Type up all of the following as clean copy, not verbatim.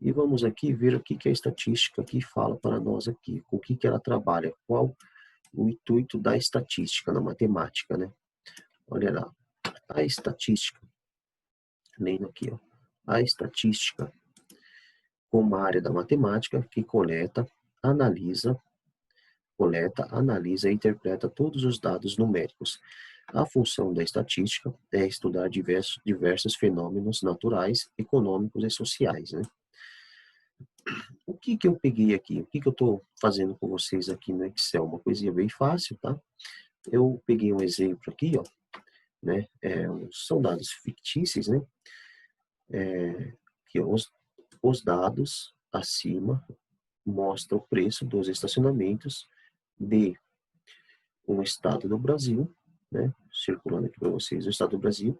E vamos aqui ver o que que a estatística aqui fala para nós aqui, com o que que ela trabalha, qual o intuito da estatística na matemática, né? Olha lá, a estatística, lendo aqui, ó, a estatística como a área da matemática que analisa e interpreta todos os dados numéricos. A função da estatística é estudar diversos fenômenos naturais, econômicos e sociais, né? O que que eu peguei aqui? O que que eu estou fazendo com vocês aqui no Excel? Uma coisinha bem fácil, tá? Eu peguei um exemplo aqui, ó, né? São dados fictícios, né? Que os dados acima mostram o preço dos estacionamentos de um estado do Brasil, né? Circulando aqui para vocês o estado do Brasil.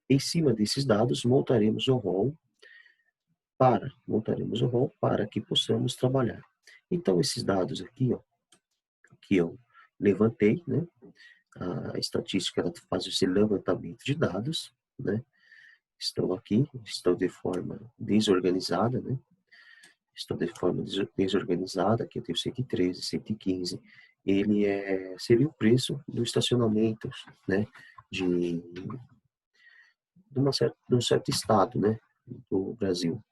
Em cima desses dados, montaremos o rol para que possamos trabalhar. Então, esses dados aqui, ó, que eu levantei, né? A estatística ela faz esse levantamento de dados, né? Estão de forma desorganizada, né? Estão de forma desorganizada, aqui eu tenho 113, 115. Seria o preço do estacionamento, né? De, de um certo estado, né? Do Brasil.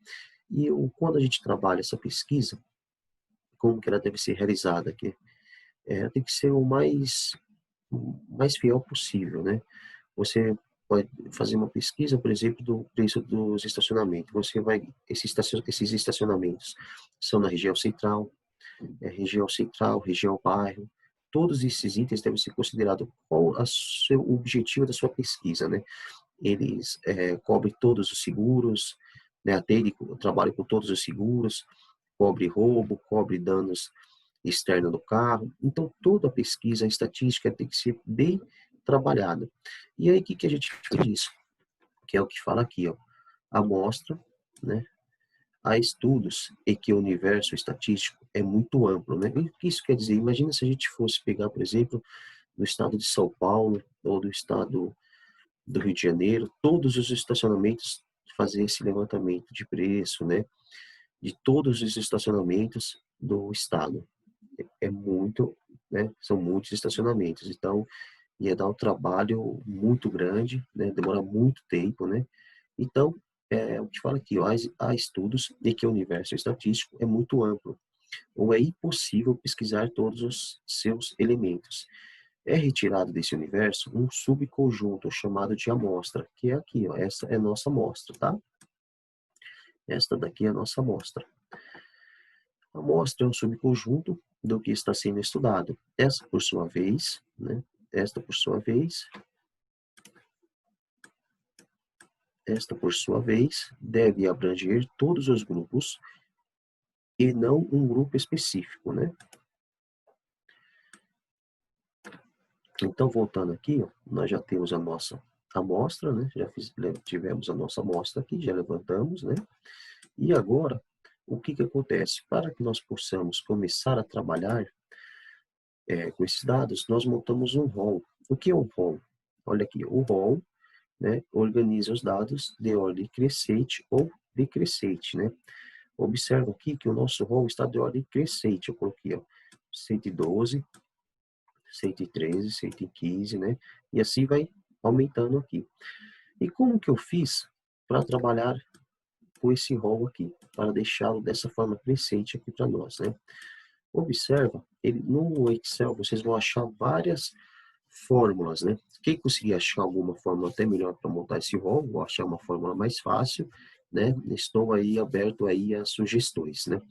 E quando a gente trabalha essa pesquisa, como que ela deve ser realizada aqui? Tem que ser o mais fiel possível, né? Você pode fazer uma pesquisa, por exemplo, do preço dos estacionamentos. Esses estacionamentos são na região central, região bairro. Todos esses itens devem ser considerados qual o objetivo da sua pesquisa, né? Eles cobrem todos os seguros, né? A TED trabalha com todos os seguros, cobre roubo, cobre danos externos do carro. Então, toda a pesquisa, a estatística tem que ser bem trabalhada. E aí, o que que a gente faz disso? Que é o que fala aqui, ó. Amostra, né? Há estudos em que o universo estatístico é muito amplo, né? E o que isso quer dizer? Imagina se a gente fosse pegar, por exemplo, no estado de São Paulo ou do estado do Rio de Janeiro, todos os estacionamentos, fazer esse levantamento de preço, né? De todos os estacionamentos do estado. É muito, né? São muitos estacionamentos. Então, ia dar um trabalho muito grande, né? Demora muito tempo, né? Então, o que fala aqui, ó, há estudos de que o universo estatístico é muito amplo, ou é impossível pesquisar todos os seus elementos. É retirado desse universo um subconjunto chamado de amostra, que é aqui, ó, essa é a nossa amostra, tá? Esta daqui é a nossa amostra. A amostra é um subconjunto do que está sendo estudado. Esta, por sua vez, né? Esta, por sua vez, deve abranger todos os grupos e não um grupo específico, né? Então, voltando aqui, ó, nós já temos a nossa amostra, né? Tivemos a nossa amostra aqui, já levantamos, né? E agora, o que que acontece? Para que nós possamos começar a trabalhar com esses dados, nós montamos um rol. O que é um rol? Olha aqui, o rol, né, organiza os dados de ordem crescente ou decrescente, né? Observa aqui que o nosso rol está de ordem crescente. Eu coloquei, ó, 112, 113, 115, né? E assim vai aumentando aqui. E como que eu fiz para trabalhar com esse rol aqui? Para deixá-lo dessa forma crescente aqui para nós, né? Observa, no Excel vocês vão achar várias fórmulas, né? Quem conseguir achar alguma fórmula até melhor para montar esse rol, vou achar uma fórmula mais fácil, né? Estou aí aberto aí a sugestões, né?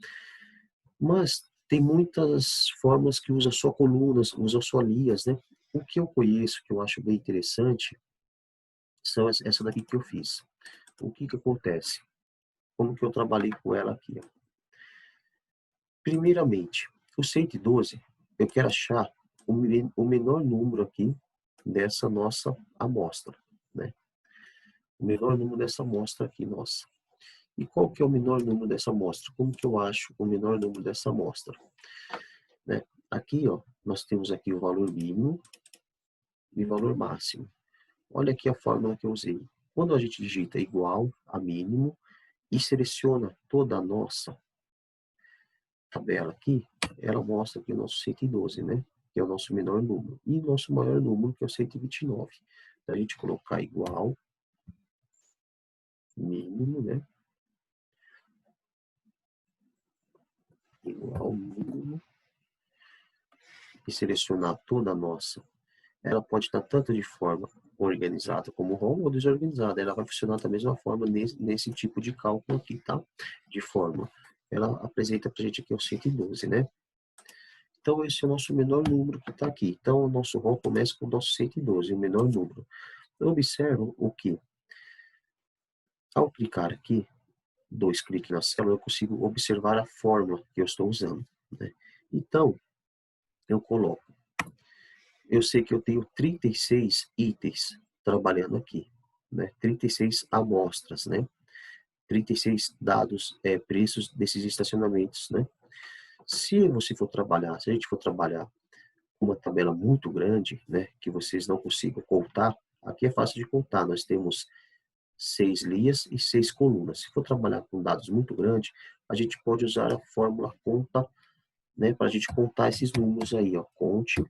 Mas tem muitas formas que usam só colunas, usam só linhas, né? O que eu conheço, que eu acho bem interessante, são essa daqui que eu fiz. O que que acontece? Como que eu trabalhei com ela aqui, ó. Primeiramente, o 112, eu quero achar o menor número aqui dessa nossa amostra, né? O menor número dessa amostra aqui, nossa. E qual que é o menor número dessa amostra? Como que eu acho o menor número dessa amostra? Né? Aqui, ó, nós temos aqui o valor mínimo e o valor máximo. Olha aqui a fórmula que eu usei. Quando a gente digita igual a mínimo e seleciona toda a nossa tabela aqui, ela mostra aqui o nosso 112, né? Que é o nosso menor número. E o nosso maior número, que é o 129. Então, a gente colocar igual, mínimo, né? Igual, mínimo. E selecionar toda a nossa. Ela pode estar tanto de forma organizada como ROM ou desorganizada. Ela vai funcionar da mesma forma nesse tipo de cálculo aqui, tá? De forma. Ela apresenta pra gente aqui o 112, né? Então, esse é o nosso menor número que está aqui. Então, o nosso ROM começa com o nosso 112, o menor número. Eu observo o que? Ao clicar aqui, 2 cliques na célula, eu consigo observar a fórmula que eu estou usando, né? Então, eu coloco. Eu sei que eu tenho 36 itens trabalhando aqui, né? 36 amostras, né? 36 dados, preços desses estacionamentos, né? Se a gente for trabalhar com uma tabela muito grande, né? Que vocês não consigam contar, aqui é fácil de contar, nós temos 6 linhas e 6 colunas. Se for trabalhar com dados muito grandes, a gente pode usar a fórmula conta, né, para a gente contar esses números aí, ó, conte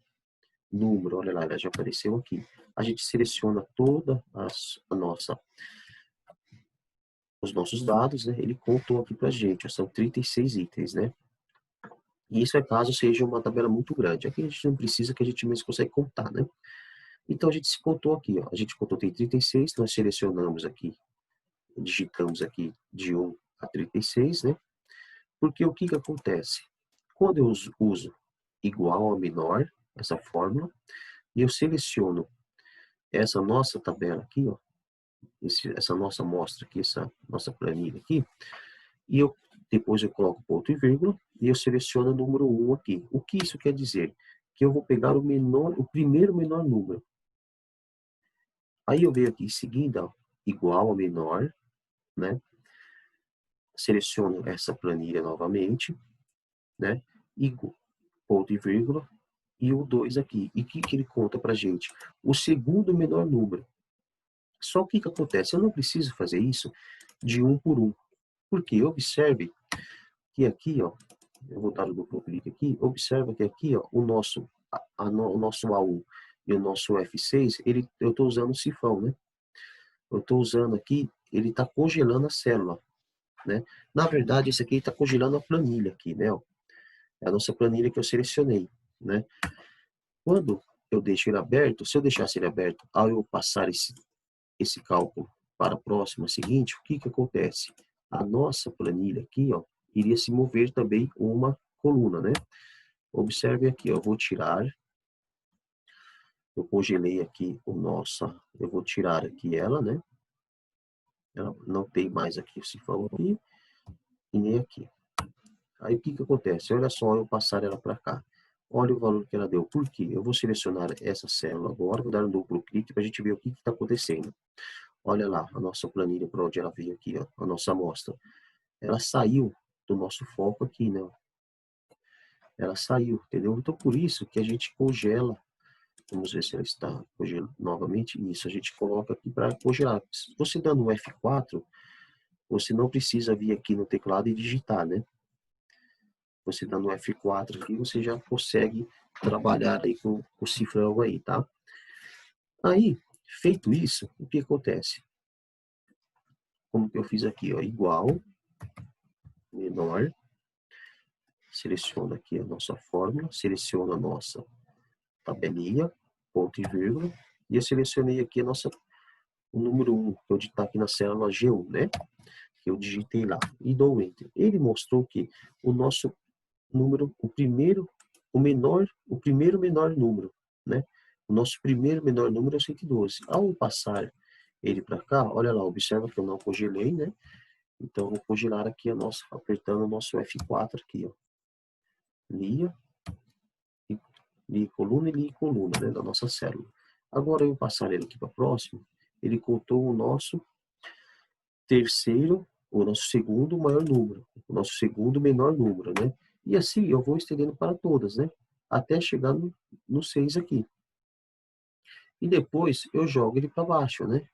número, olha lá, ela já apareceu aqui. A gente seleciona toda os nossos dados, né, ele contou aqui para a gente, ó, são 36 itens, né. E isso é caso seja uma tabela muito grande. Aqui a gente não precisa, que a gente mesmo consegue contar, né. Então a gente se contou aqui, ó, a gente contou tem 36, nós selecionamos aqui, digitamos aqui de 1 a 36, né? Porque o que que acontece? Quando eu uso igual a menor, essa fórmula, e eu seleciono essa nossa tabela aqui, ó, essa nossa amostra aqui, essa nossa planilha aqui, e depois eu coloco ponto e vírgula, e eu seleciono o número 1 aqui. O que isso quer dizer? Que eu vou pegar o primeiro menor número. Aí eu venho aqui em seguida, ó, igual a menor, né? Seleciono essa planilha novamente, né? Ponto e vírgula, e o 2 aqui. E o que que ele conta pra gente? O segundo menor número. Só o que que acontece? Eu não preciso fazer isso de um por um. Porque observe que aqui, ó, eu vou dar o duplo clique aqui, observa que aqui, ó, o nosso A1 e o nosso F6, eu estou usando o sifão, né? Eu estou usando aqui, ele está congelando a célula, né? Na verdade, esse aqui está congelando a planilha aqui, né? Ó. É a nossa planilha que eu selecionei, né? Quando eu deixo ele aberto, se eu deixasse ele aberto, ao eu passar esse cálculo para a próxima seguinte, o que que acontece? A nossa planilha aqui, ó, iria se mover também uma coluna, né? Observe aqui, ó, eu vou tirar, eu congelei aqui eu vou tirar aqui ela, né? Ela não tem mais aqui o cifrão aqui e nem aqui. Aí o que que acontece? Olha só, eu passar ela para cá. Olha o valor que ela deu. Por quê? Eu vou selecionar essa célula agora, vou dar um duplo clique para a gente ver o que está acontecendo. Olha lá, a nossa planilha para onde ela veio aqui, ó, a nossa amostra. Ela saiu do nosso foco aqui, né? Ela saiu, entendeu? Então, por isso que a gente congela. Vamos ver se ela está congelando novamente. Isso, a gente coloca aqui para congelar. Se você dando um F4, você não precisa vir aqui no teclado e digitar, né? Você dando um F4 aqui, você já consegue trabalhar aí com o cifrão aí, tá? Aí, feito isso, o que acontece? Como que eu fiz aqui, ó, igual, menor, seleciono aqui a nossa fórmula, seleciono a nossa tabelinha, ponto e vírgula, e eu selecionei aqui o número 1, que eu digitar aqui na célula G1, né? Que eu digitei lá, e dou Enter. Ele mostrou que o nosso número, o primeiro menor número, né? O nosso primeiro menor número é o 112. Ao passar ele para cá, olha lá, observa que eu não congelei, né? Então, eu vou congelar aqui apertando o nosso F4 aqui, ó. Lia, lia coluna e lia coluna, né? Da nossa célula. Agora, eu passar ele aqui para próximo, ele contou o nosso segundo maior número, o nosso segundo menor número, né? E assim eu vou estendendo para todas, né? Até chegar no 6 aqui. E depois eu jogo ele para baixo, né?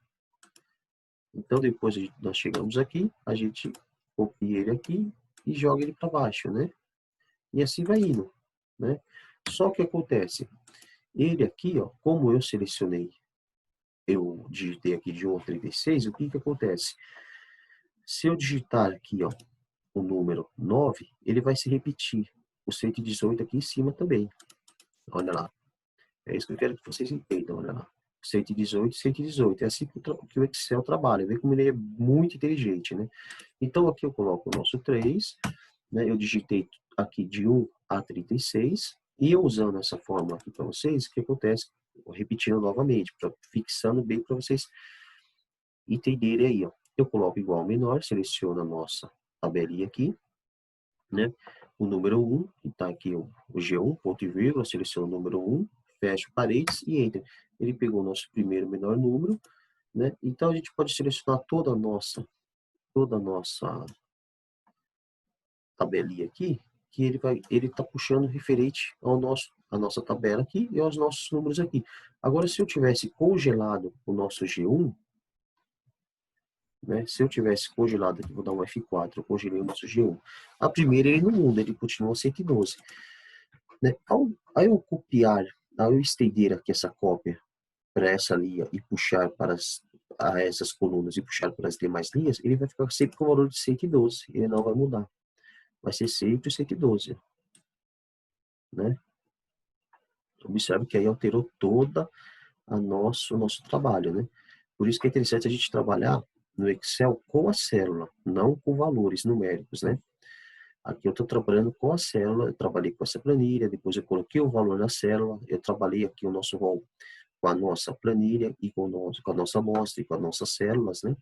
Então, depois nós chegamos aqui, a gente copia ele aqui e joga ele para baixo, né? E assim vai indo, né? Só que acontece, ele aqui, ó, como eu selecionei, eu digitei aqui de 1 a 36, o que que acontece? Se eu digitar aqui, ó, o número 9, ele vai se repetir. O 118 aqui em cima também. Olha lá. É isso que eu quero que vocês entendam, olha lá. 118, 118. É assim que o Excel trabalha. Vê como ele é muito inteligente, né? Então, aqui eu coloco o nosso 3, né? Eu digitei aqui de 1 a 36. E eu usando essa fórmula aqui para vocês, o que acontece? Repetindo novamente, fixando bem para vocês entenderem aí, ó. Eu coloco igual ao menor, seleciono a nossa tabelinha aqui, né? O número 1, que está aqui o G1, ponto e vírgula, seleciono o número 1, fecho parênteses e enter. Ele pegou o nosso primeiro menor número, né? Então a gente pode selecionar toda a nossa tabelinha aqui, que ele está puxando referente a nossa tabela aqui e aos nossos números aqui. Agora, se eu tivesse congelado o nosso G1, né? Se eu tivesse congelado aqui, vou dar um F4, eu congelei o nosso G1. A primeira ele não muda, ele continua 112. Né? Ao eu copiar, ao eu estender aqui essa cópia para essa linha e puxar para essas colunas e puxar para as demais linhas, ele vai ficar sempre com o valor de 112, ele não vai mudar. Vai ser sempre 112, né? Observe que aí alterou toda o nosso trabalho, né? Por isso que é interessante a gente trabalhar no Excel com a célula, não com valores numéricos, né? Aqui eu estou trabalhando com a célula, eu trabalhei com essa planilha, depois eu coloquei o valor na célula, eu trabalhei aqui o nosso rol com a nossa planilha e com a nossa amostra e com as nossas células, né?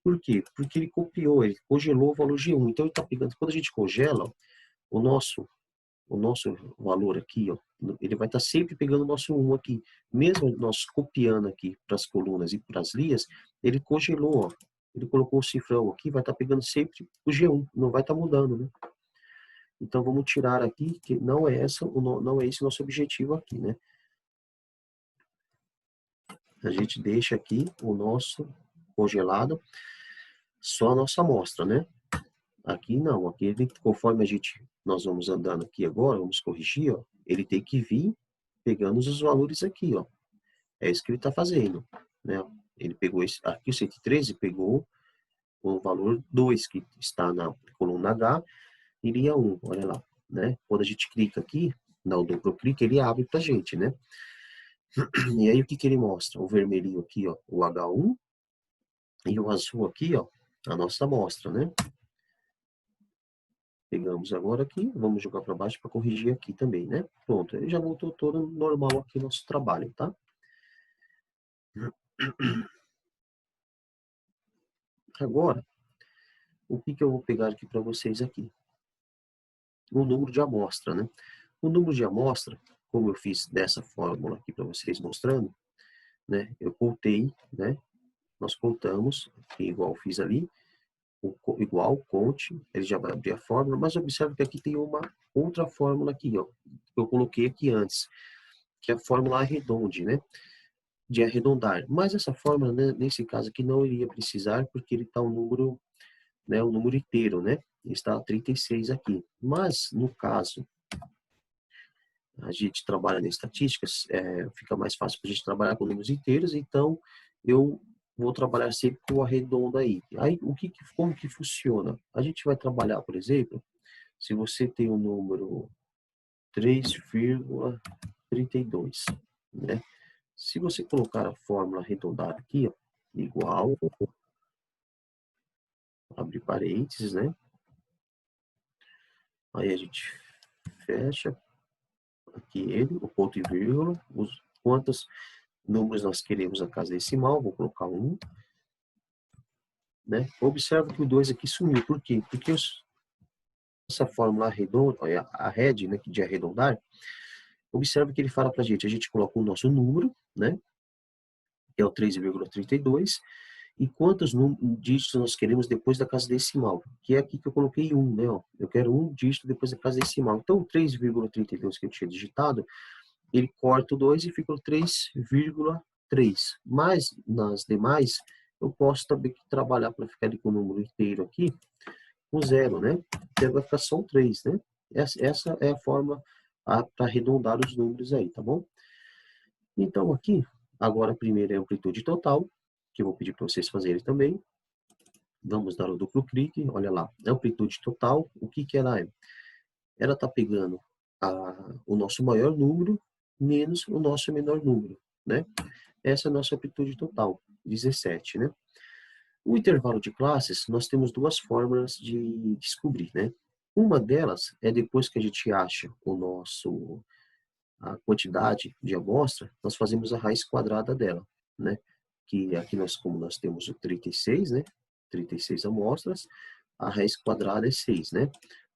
Por quê? Porque ele copiou, ele congelou o valor G1. Então ele está pegando, quando a gente congela, o nosso, o nosso valor aqui, ó, ele vai estar sempre pegando o nosso 1 aqui. Mesmo nós copiando aqui para as colunas e para as linhas, ele congelou, ó. Ele colocou o cifrão aqui, vai estar pegando sempre o G1, não vai estar mudando, né? Então vamos tirar aqui, que não é esse o nosso objetivo aqui, né? A gente deixa aqui o nosso congelado, só a nossa amostra, né? Aqui não, aqui conforme nós vamos andando aqui agora, vamos corrigir, ó, ele tem que vir pegando os valores aqui, ó. É isso que ele está fazendo, né? Ele pegou aqui o 113, pegou o valor 2 que está na coluna H e linha 1, olha lá, né? Quando a gente clica aqui, dá o duplo clique, ele abre pra gente, né? E aí o que que ele mostra? O vermelhinho aqui, ó, o H1 e o azul aqui, ó, a nossa amostra, né? Pegamos agora aqui, vamos jogar para baixo para corrigir aqui também, né? Pronto, ele já voltou todo normal aqui nosso trabalho, tá? Agora, o que que eu vou pegar aqui para vocês aqui? O número de amostra, né? O número de amostra, como eu fiz dessa fórmula aqui para vocês mostrando, né? Eu contei, né? Nós contamos, igual eu fiz ali, igual, conte, ele já vai abrir a fórmula, mas observe que aqui tem uma outra fórmula aqui, ó, que eu coloquei aqui antes, que é a fórmula arredonde, né? De arredondar. Mas essa fórmula, né, nesse caso aqui, não iria precisar, porque ele está um número, né, um número inteiro, né? Está 36 aqui. Mas, no caso, a gente trabalha em estatísticas, fica mais fácil para a gente trabalhar com números inteiros, então eu vou trabalhar sempre com o arredondo aí. Aí, como que funciona? A gente vai trabalhar, por exemplo, se você tem o número 3,32, né? Se você colocar a fórmula arredondada aqui, ó, igual, abre parênteses, né? Aí a gente fecha aqui ele, o ponto e vírgula, quantos números nós queremos na casa decimal, vou colocar 1, né? Observa que o 2 aqui sumiu, por quê? Porque essa fórmula arredonda, a red, né, de arredondar, observa que ele fala pra gente, a gente coloca o nosso número, né? Que é o 3,32, e quantos dígitos nós queremos depois da casa decimal, que é aqui que eu coloquei 1, né? Ó. Eu quero um dígito depois da casa decimal. Então, o 3,32 que eu tinha digitado, ele corta o 2 e fica o 3,3. Mas, nas demais, eu posso também trabalhar para ficar com o número inteiro aqui, com zero, né? Então vai ficar só um 3, né? Essa é a forma para arredondar os números aí, tá bom? Então aqui, agora a primeira é a amplitude total, que eu vou pedir para vocês fazerem também. Vamos dar o duplo clique, olha lá, amplitude total, o que que ela é? Ela está pegando o nosso maior número menos o nosso menor número, né? Essa é a nossa amplitude total, 17, né? O intervalo de classes, nós temos duas formas de descobrir, né? Uma delas é depois que a gente acha a quantidade de amostra, nós fazemos a raiz quadrada dela, né? Que aqui como nós temos o 36, né? 36 amostras, a raiz quadrada é 6, né?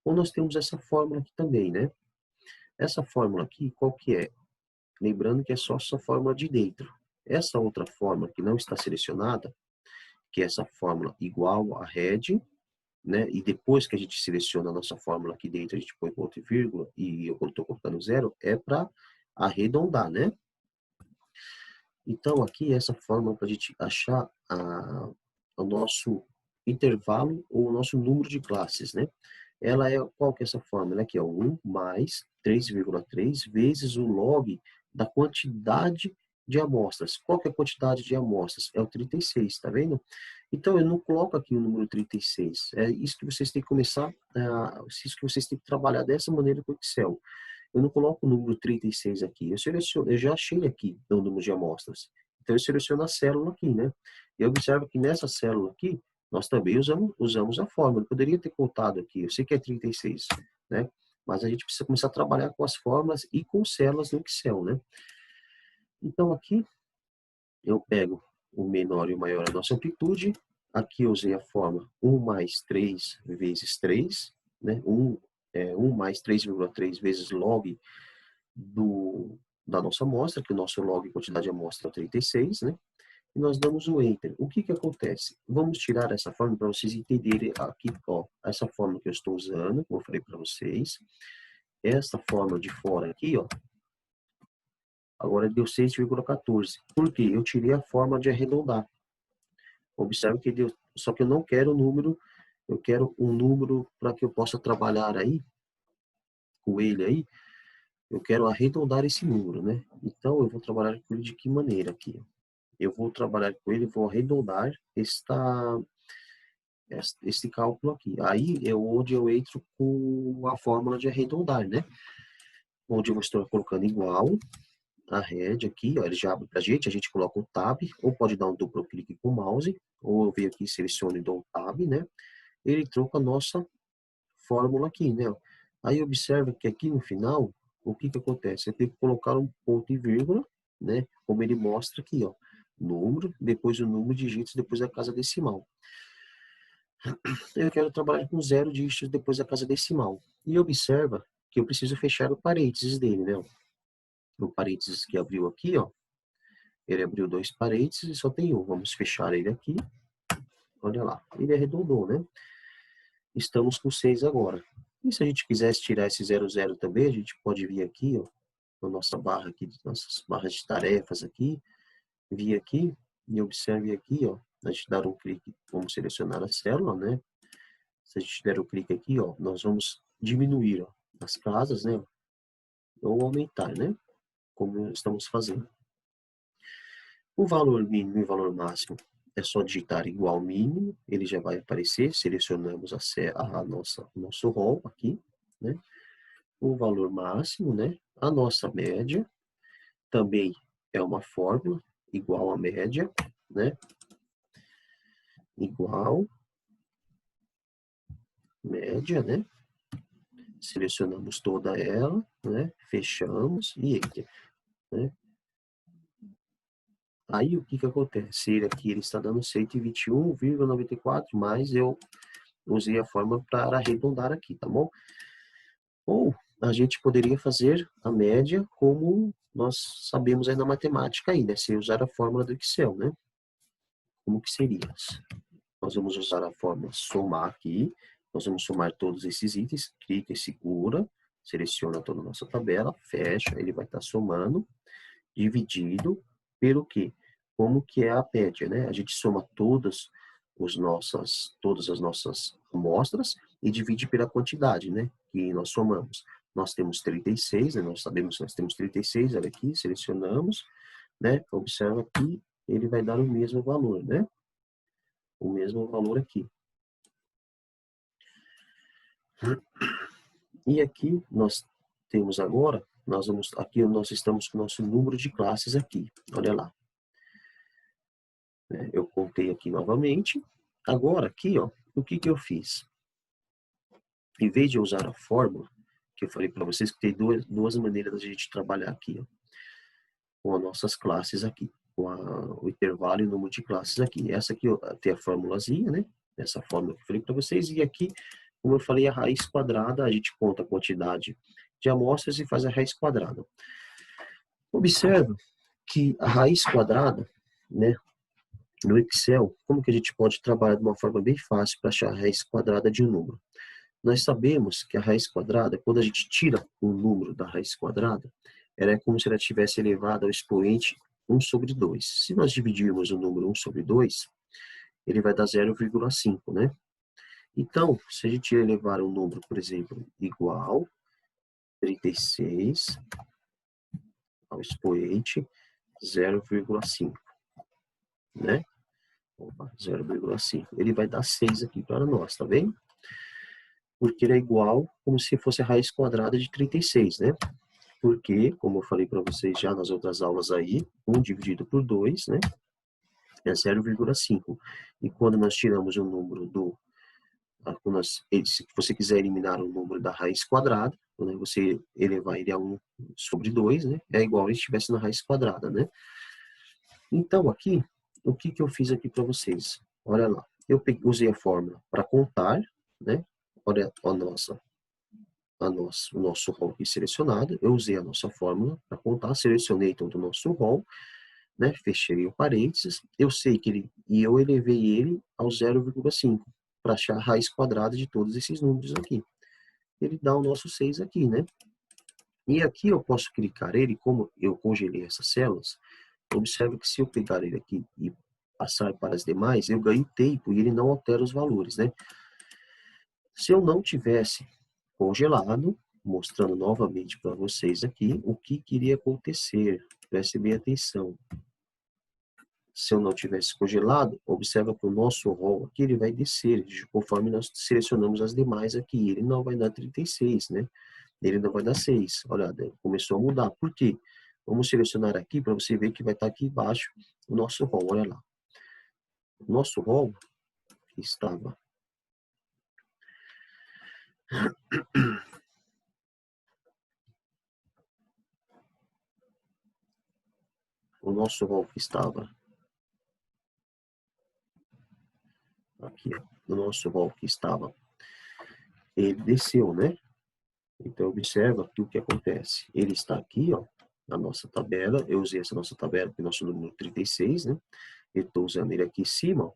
Ou nós temos essa fórmula aqui também, né? Essa fórmula aqui, qual que é? Lembrando que é só essa fórmula de dentro. Essa outra fórmula que não está selecionada, que é essa fórmula igual a head, né? E depois que a gente seleciona a nossa fórmula aqui dentro, a gente põe ponto e vírgula, e eu estou colocando zero, é para arredondar, né? Então, aqui, essa fórmula para a gente achar o nosso intervalo ou o nosso número de classes, né? Ela é, qual que é essa fórmula? Aqui, ó, 1 mais 3,3 vezes o log da quantidade de amostras. Qual que é a quantidade de amostras? É o 36, tá vendo? Então, eu não coloco aqui o número 36. É isso que vocês têm que começar, isso que vocês têm que trabalhar dessa maneira com o Excel. Eu não coloco o número 36 aqui. Eu já achei aqui o número de amostras. Então, eu seleciono a célula aqui, né? E observa que nessa célula aqui, nós também usamos a fórmula. Eu poderia ter contado aqui, eu sei que é 36, né? Mas a gente precisa começar a trabalhar com as fórmulas e com células no Excel, né? Então, aqui, eu pego o menor e o maior, a nossa amplitude. Aqui eu usei a fórmula 1 mais 3 vezes 3, né? 1 mais 3,3 vezes log da nossa amostra, que o nosso log quantidade de amostra é 36, né? E nós damos o Enter. O que que acontece? Vamos tirar essa fórmula para vocês entenderem aqui, ó, essa fórmula que eu estou usando, como eu falei para vocês. Essa fórmula de fora aqui, ó, agora deu 6,14. Por quê? Eu tirei a forma de arredondar. Observe que deu, só que eu não quero o número, eu quero um número para que eu possa trabalhar aí, com ele aí, eu quero arredondar esse número, né? Então, eu vou trabalhar com ele de que maneira aqui? Eu vou trabalhar com ele, vou arredondar este cálculo aqui. Aí é onde eu entro com a fórmula de arredondar, né? Onde eu estou colocando igual a head aqui, ó, ele já abre pra gente, a gente coloca o tab, ou pode dar um duplo clique com o mouse, ou eu venho aqui, seleciono e dou um tab, né? Ele troca a nossa fórmula aqui, né? Aí observa que aqui no final, o que que acontece? Eu tenho que colocar um ponto e vírgula, né? Como ele mostra aqui, ó. Número, depois o número de dígitos, depois a casa decimal. Eu quero trabalhar com 0 dígitos depois da casa decimal. E observa que eu preciso fechar o parênteses dele, né? O parênteses que abriu aqui, ó. Ele abriu 2 parênteses e só tem um. Vamos fechar ele aqui. Olha lá, ele arredondou, né? Estamos com 6 agora. E se a gente quisesse tirar esse 00 também, a gente pode vir aqui, ó, na nossa barra aqui, nossas barras de tarefas aqui, vir aqui e observe aqui, ó, a gente dar um clique, vamos selecionar a célula, né? Se a gente der o clique aqui, ó, nós vamos diminuir, ó, as casas, né? Ou aumentar, né? Como estamos fazendo. O valor mínimo e o valor máximo é só digitar igual mínimo, ele já vai aparecer, selecionamos o nosso rol aqui, né? O valor máximo, né? A nossa média também é uma fórmula igual a média, né? Igual média, né? Selecionamos toda ela, né? Fechamos e Enter, né? Aí o que que acontece? Ele aqui ele está dando 121,94, mas eu usei a fórmula para arredondar aqui, tá bom? Ou a gente poderia fazer a média como nós sabemos aí na matemática aí, né? Se usar a fórmula do Excel, né? Como que seria? Nós vamos usar a fórmula somar aqui. Nós vamos somar todos esses itens. Clica e segura. Seleciona toda a nossa tabela. Fecha. Ele vai estar somando. Dividido pelo quê? como que é a média, né? A gente soma todas as nossas amostras e divide pela quantidade, né? Que nós somamos. Nós temos 36, né? Nós sabemos que nós temos 36, olha aqui, selecionamos, né? Observa que ele vai dar o mesmo valor, né? O mesmo valor aqui. E aqui nós temos agora, aqui nós estamos com o nosso número de classes aqui, olha lá. Eu contei aqui novamente. Agora aqui, ó, o que que eu fiz? Em vez de usar a fórmula, que eu falei para vocês que tem duas maneiras da gente trabalhar aqui, ó, com as nossas classes aqui, com o intervalo e o número de classes aqui. Essa aqui ó, tem a formulazinha, né? Essa fórmula que eu falei para vocês. E aqui, como eu falei, a raiz quadrada, a gente conta a quantidade de amostras e faz a raiz quadrada. Observe que a raiz quadrada, né, no Excel, como que a gente pode trabalhar de uma forma bem fácil para achar a raiz quadrada de um número? Nós sabemos que a raiz quadrada, quando a gente tira um número da raiz quadrada, ela é como se ela tivesse elevado ao expoente 1 sobre 2. Se nós dividirmos o número 1 sobre 2, ele vai dar 0,5, né? Então, se a gente elevar um número, por exemplo, igual 36 ao expoente 0,5, né? 0,5. Ele vai dar 6 aqui para nós, tá vendo? Porque ele é igual como se fosse a raiz quadrada de 36, né? Porque, como eu falei para vocês já nas outras aulas aí, 1 dividido por 2, né? É 0,5. E quando nós tiramos o número se você quiser eliminar o número da raiz quadrada, né, você elevar ele a 1 sobre 2, né? É igual se estivesse na raiz quadrada, né? Então, aqui, o que que eu fiz aqui para vocês? Olha lá, eu usei a fórmula para contar, né? Olha o nosso rol aqui selecionado. Eu usei a nossa fórmula para contar, selecionei todo o nosso rol, né? Fechei o parênteses. Eu sei que eu elevei ele ao 0,5 para achar a raiz quadrada de todos esses números aqui. Ele dá o nosso 6 aqui, né? E aqui eu posso clicar ele, como eu congelei essas células, observe que se eu pegar ele aqui e passar para as demais, eu ganho tempo e ele não altera os valores, né? Se eu não tivesse congelado, mostrando novamente para vocês aqui o que iria acontecer. Preste bem atenção. Se eu não tivesse congelado, observa que o nosso rol aqui ele vai descer, conforme nós selecionamos as demais aqui. Ele não vai dar 36, né? Ele não vai dar 6. Olha, começou a mudar. Por quê? Vamos selecionar aqui para você ver que vai estar aqui embaixo o nosso rol. Olha lá. O nosso rol estava o nosso rol que estava aqui, o nosso rol que estava, ele desceu, né? Então, observa que o que acontece. Ele está aqui, ó, na nossa tabela. Eu usei essa nossa tabela, que é o nosso número 36, né? Eu estou usando ele aqui em cima, ó.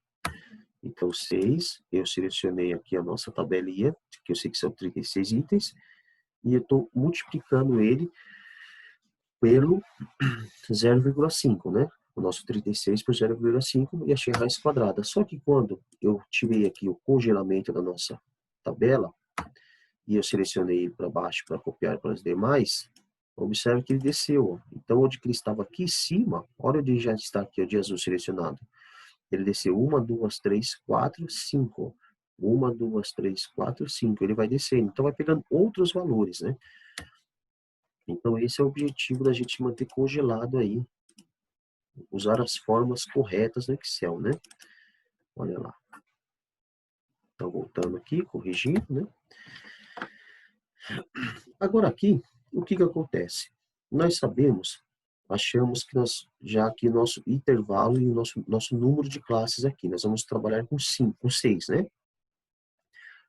Então, 6, eu selecionei aqui a nossa tabelinha, que eu sei que são 36 itens, e eu estou multiplicando ele pelo 0,5, né? O nosso 36 por 0,5 e achei a raiz quadrada. Só que quando eu tirei aqui o congelamento da nossa tabela, e eu selecionei para baixo para copiar para as demais, observe que ele desceu. Então, onde que ele estava aqui em cima, olha onde já está aqui o de azul selecionado. Ele desceu 1, 2, 3, 4, 5. 1, 2, 3, 4, 5. Ele vai descendo. Então, vai pegando outros valores, né? Então, esse é o objetivo da gente manter congelado aí. Usar as formas corretas no Excel, né? Olha lá. Então, voltando aqui, corrigindo, né? Agora aqui, o que que acontece? Nós sabemos, achamos que já que nosso intervalo e o nosso número de classes aqui, nós vamos trabalhar com 5, com 6, né?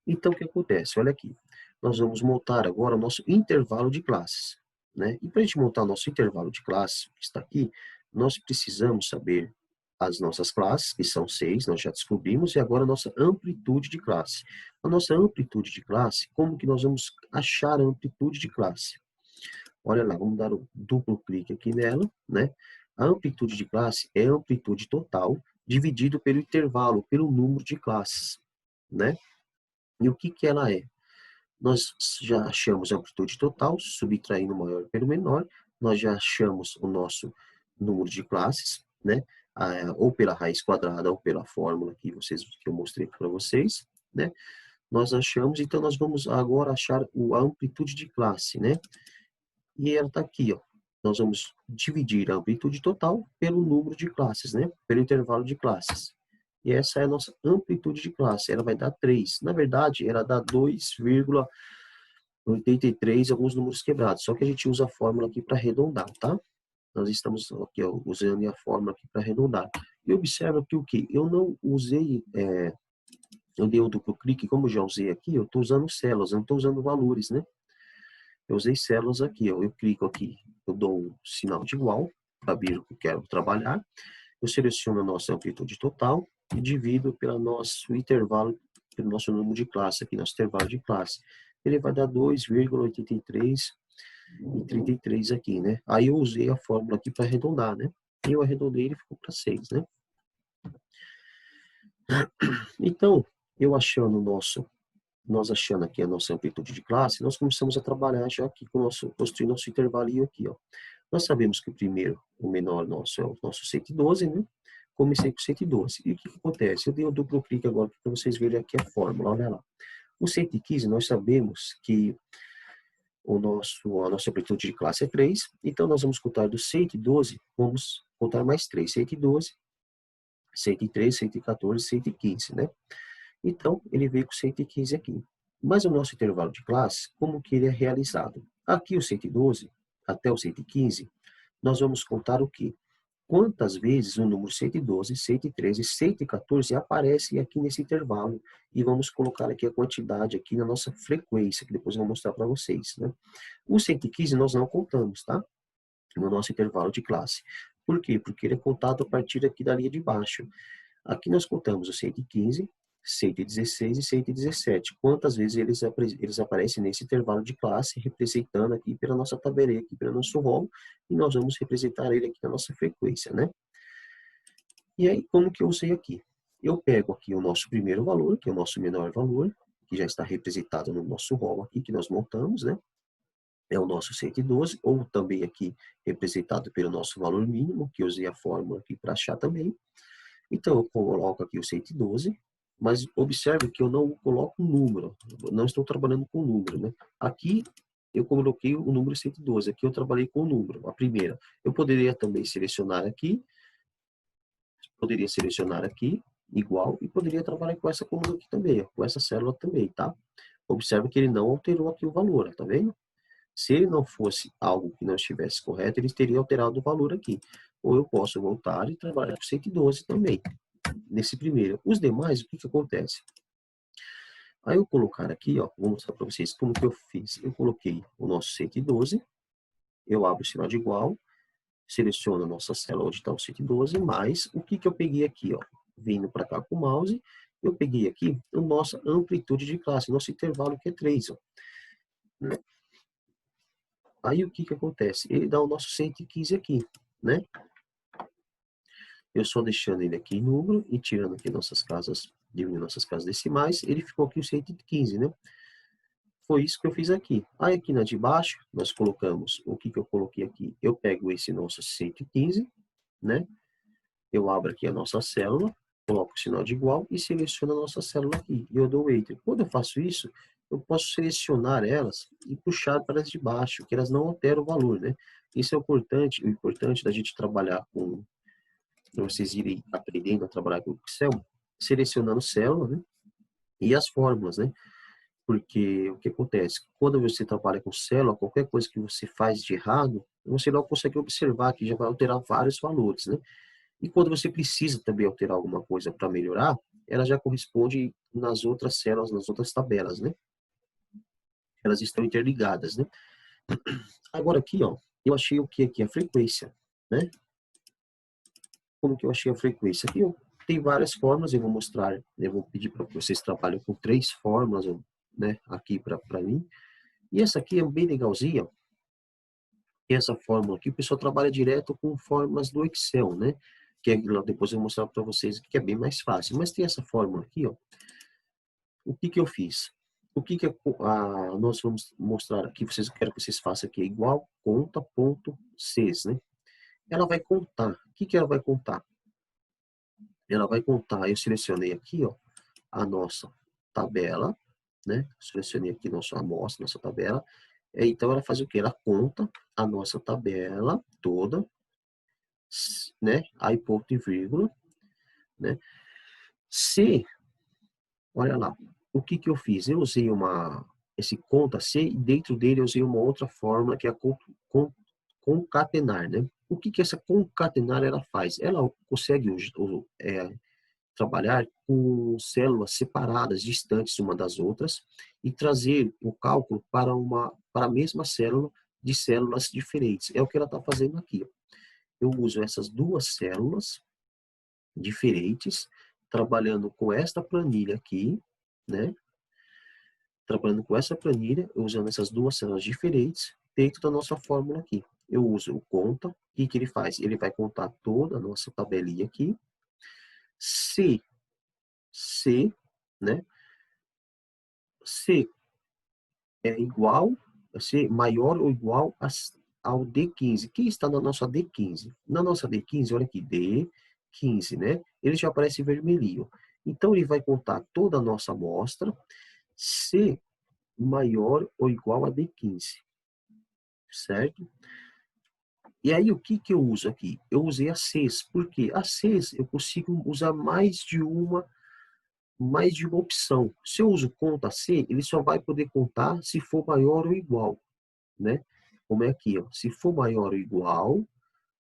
Então, o que acontece? Olha aqui, nós vamos montar agora o nosso intervalo de classes, né? E para a gente montar o nosso intervalo de classes, que está aqui, nós precisamos saber as nossas classes, que são 6, nós já descobrimos, e agora a nossa amplitude de classe. A nossa amplitude de classe, como que nós vamos achar a amplitude de classe? Olha lá, vamos dar um duplo clique aqui nela, né? A amplitude de classe é a amplitude total dividido pelo intervalo, pelo número de classes, né? E o que que ela é? Nós já achamos a amplitude total, subtraindo o maior pelo menor, nós já achamos o nosso número de classes, né? Ou pela raiz quadrada ou pela fórmula que eu mostrei para vocês, né? Nós achamos, então nós vamos agora achar a amplitude de classe, né? E ela está aqui, ó. Nós vamos dividir a amplitude total pelo número de classes, né? Pelo intervalo de classes. E essa é a nossa amplitude de classe. Ela vai dar 3. Na verdade, ela dá 2,83, alguns números quebrados. Só que a gente usa a fórmula aqui para arredondar, tá? Nós estamos aqui, ó, usando a fórmula aqui para arredondar. E observa que o que? Eu não usei, eu dei o duplo clique, como eu já usei aqui, eu estou usando células, eu não estou usando valores, né? Eu usei células aqui, ó. Eu clico aqui, eu dou um sinal de igual para abrir o que eu quero trabalhar. Eu seleciono a nossa amplitude total e divido pelo nosso intervalo, pelo nosso número de classe aqui, nosso intervalo de classe. Ele vai dar 2,83 e 33 aqui, né? Aí eu usei a fórmula aqui para arredondar, né? E eu arredondei, ele ficou para 6, né? Então, eu achando o nosso nós achando aqui a nossa amplitude de classe, nós começamos a trabalhar já aqui com o nosso, construir nosso intervalinho aqui, ó. Nós sabemos que o primeiro, o menor nosso, é o nosso 112, né? Comecei com 112. E o que, que acontece? Eu dei um duplo clique agora para vocês verem aqui a fórmula, olha lá. O 115, nós sabemos que a nossa amplitude de classe é 3, então nós vamos contar do 112, vamos contar mais 3, 112, 103, 114, 115, né? Então, ele veio com 115 aqui. Mas o nosso intervalo de classe, como que ele é realizado? Aqui o 112 até o 115, nós vamos contar o quê? Quantas vezes o número 112, 113 e 114 aparece aqui nesse intervalo. E vamos colocar aqui a quantidade aqui na nossa frequência, que depois eu vou mostrar para vocês, né? O 115 nós não contamos, tá? No nosso intervalo de classe. Por quê? Porque ele é contado a partir aqui da linha de baixo. Aqui nós contamos o 115, 116 e 117. Quantas vezes eles aparecem nesse intervalo de classe, representando aqui pela nossa tabelinha, aqui pelo nosso rol, e nós vamos representar ele aqui na nossa frequência, né? E aí, como que eu usei aqui? Eu pego aqui o nosso primeiro valor, que é o nosso menor valor, que já está representado no nosso rol aqui, que nós montamos, né? É o nosso 112, ou também aqui representado pelo nosso valor mínimo, que eu usei a fórmula aqui para achar também. Então, eu coloco aqui o 112, mas observe que eu não coloco número, não estou trabalhando com número, né? Aqui eu coloquei o número 112, aqui eu trabalhei com o número, a primeira. Eu poderia também selecionar aqui, igual, e poderia trabalhar com essa coluna aqui também, com essa célula também, tá? Observe que ele não alterou aqui o valor, tá vendo? Se ele não fosse algo que não estivesse correto, ele teria alterado o valor aqui. Ou eu posso voltar e trabalhar com 112 também, nesse primeiro. Os demais, o que que acontece? Aí eu colocar aqui, ó, vou mostrar para vocês como que eu fiz. Eu coloquei o nosso 112, eu abro o sinal de igual, seleciono a nossa célula onde está o 112, mais o que que eu peguei aqui, ó, vindo para cá com o mouse, eu peguei aqui a nossa amplitude de classe, nosso intervalo que é 3, ó. Aí o que que acontece? Ele dá o nosso 115 aqui, né? Eu só deixando ele aqui em número e tirando aqui nossas casas, diminuindo nossas casas decimais, ele ficou aqui o 115, né? Foi isso que eu fiz aqui. Aí aqui na de baixo, nós colocamos, o que que eu coloquei aqui? Eu pego esse nosso 115, né? Eu abro aqui a nossa célula, coloco o sinal de igual e seleciono a nossa célula aqui. E eu dou Enter. Quando eu faço isso, eu posso selecionar elas e puxar para as de baixo, que elas não alteram o valor, né? Isso é o importante da gente trabalhar com, para vocês irem aprendendo a trabalhar com o Excel, selecionando célula, né? E as fórmulas, né? Porque o que acontece? Quando você trabalha com célula, qualquer coisa que você faz de errado, você não consegue observar que já vai alterar vários valores, né? E quando você precisa também alterar alguma coisa para melhorar, ela já corresponde nas outras células, nas outras tabelas, né? Elas estão interligadas, né? Agora aqui, ó, eu achei o que aqui? A frequência, né? Como que eu achei a frequência? Aqui tem várias formas, eu vou mostrar, eu vou pedir para que vocês trabalhem com 3 formas, né? Aqui para mim. E essa aqui é bem legalzinha, Tem essa fórmula aqui, o pessoal trabalha direto com fórmulas do Excel, né? Que é, depois eu vou mostrar para vocês que é bem mais fácil. Mas tem essa fórmula aqui, ó. O que que eu fiz? O que que nós vamos mostrar aqui, vocês, eu quero que vocês façam aqui, é igual conta.cs, né? Ela vai contar. O que que ela vai contar? Ela vai contar, eu selecionei aqui, ó, a nossa tabela, né? Selecionei aqui nossa amostra, nossa tabela. Então, ela faz o quê? Ela conta a nossa tabela toda, né? Aí, ponto e vírgula, né? Se, olha lá, o que que eu fiz? Eu usei esse conta C e dentro dele eu usei uma outra fórmula que é a concatenar, né? O que que essa concatenar ela faz? Ela consegue trabalhar com células separadas, distantes uma das outras, e trazer o cálculo para a mesma célula de células diferentes. É o que ela está fazendo aqui. Eu uso essas duas células diferentes, trabalhando com esta planilha aqui, né? Trabalhando com essa planilha, usando essas duas células diferentes, dentro da nossa fórmula aqui. Eu uso o conta, o que ele faz? Ele vai contar toda a nossa tabelinha aqui, se, né? Se é igual, ser maior ou igual ao D15. Quem está na nossa D15? Na nossa D15, olha aqui, D15, né? Ele já aparece vermelhinho. Então, ele vai contar toda a nossa amostra, se maior ou igual a D15, certo? E aí, o que que eu uso aqui? Eu usei a CES, porque a CES eu consigo usar mais de uma opção. Se eu uso conta C, ele só vai poder contar se for maior ou igual, né? Como é aqui, ó. Se for maior ou igual,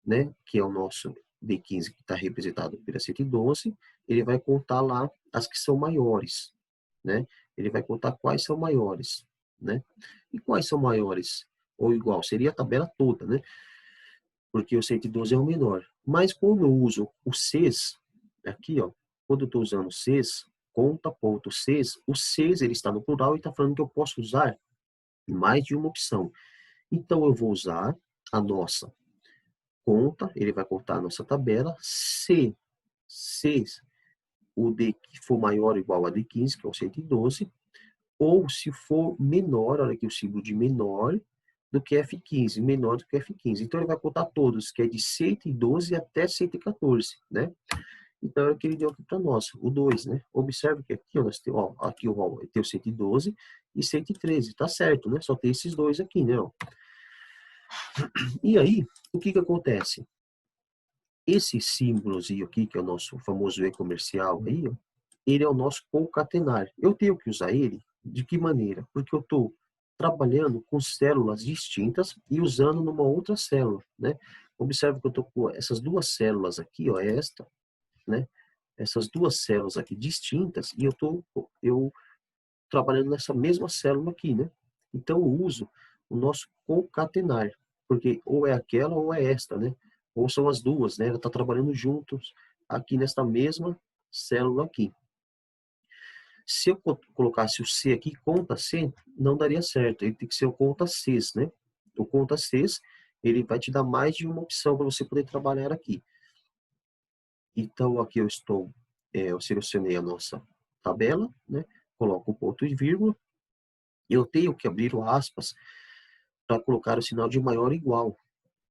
né? Que é o nosso D15 que está representado pela 112, ele vai contar lá as que são maiores, né? Ele vai contar quais são maiores, né? E quais são maiores ou igual? Seria a tabela toda, né? Porque o 112 é o menor. Mas quando eu uso o CES, aqui, ó, quando eu estou usando o CES, conta.CES, o CES ele está no plural e está falando que eu posso usar mais de uma opção. Então, eu vou usar a nossa conta, ele vai contar a nossa tabela, se o D for maior ou igual a D15, que é o 112, ou se for menor, olha aqui o símbolo de menor, do que F15, menor do que F15. Então, ele vai contar todos, que é de 112 até 114, né? Então, é o que ele deu aqui para nós, o 2, né? Observe que aqui, ó, nós temos, ó, aqui ó, tem o 112 e 113, tá certo, né? Só tem esses dois aqui, né? Ó. E aí, o que que acontece? Esse símbolozinho aqui, que é o nosso famoso e-comercial aí, ó, ele é o nosso concatenar. Eu tenho que usar ele de que maneira? Porque eu estou trabalhando com células distintas e usando numa outra célula, né? Observe que eu estou com essas duas células aqui, ó, esta, né? Essas duas células aqui distintas e eu trabalhando nessa mesma célula aqui, né? Então, eu uso o nosso concatenar, porque ou é aquela ou é esta, né? Ou são as duas, né? Ela está trabalhando juntos aqui nesta mesma célula aqui. Se eu colocasse o C aqui, conta C, não daria certo. Ele tem que ser o conta Cs, né? O conta Cs, ele vai te dar mais de uma opção para você poder trabalhar aqui. Então, aqui eu selecionei a nossa tabela, né? Coloco o ponto e vírgula. Eu tenho que abrir o aspas para colocar o sinal de maior ou igual,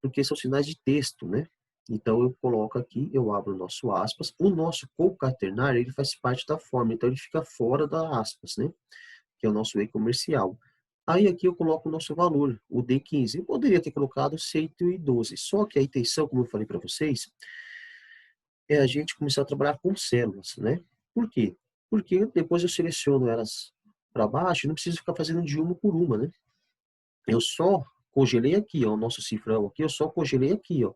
porque são sinais de texto, né? Então, eu coloco aqui, eu abro o nosso aspas. O nosso concatenar, ele faz parte da forma, então ele fica fora da aspas, né? Que é o nosso e-comercial. Aí aqui eu coloco o nosso valor, o D15. Eu poderia ter colocado 112, só que a intenção, como eu falei para vocês, é a gente começar a trabalhar com células, né? Por quê? Porque depois eu seleciono elas para baixo, não preciso ficar fazendo de uma por uma, né? Eu só congelei aqui, ó, o nosso cifrão aqui, eu só congelei aqui, ó,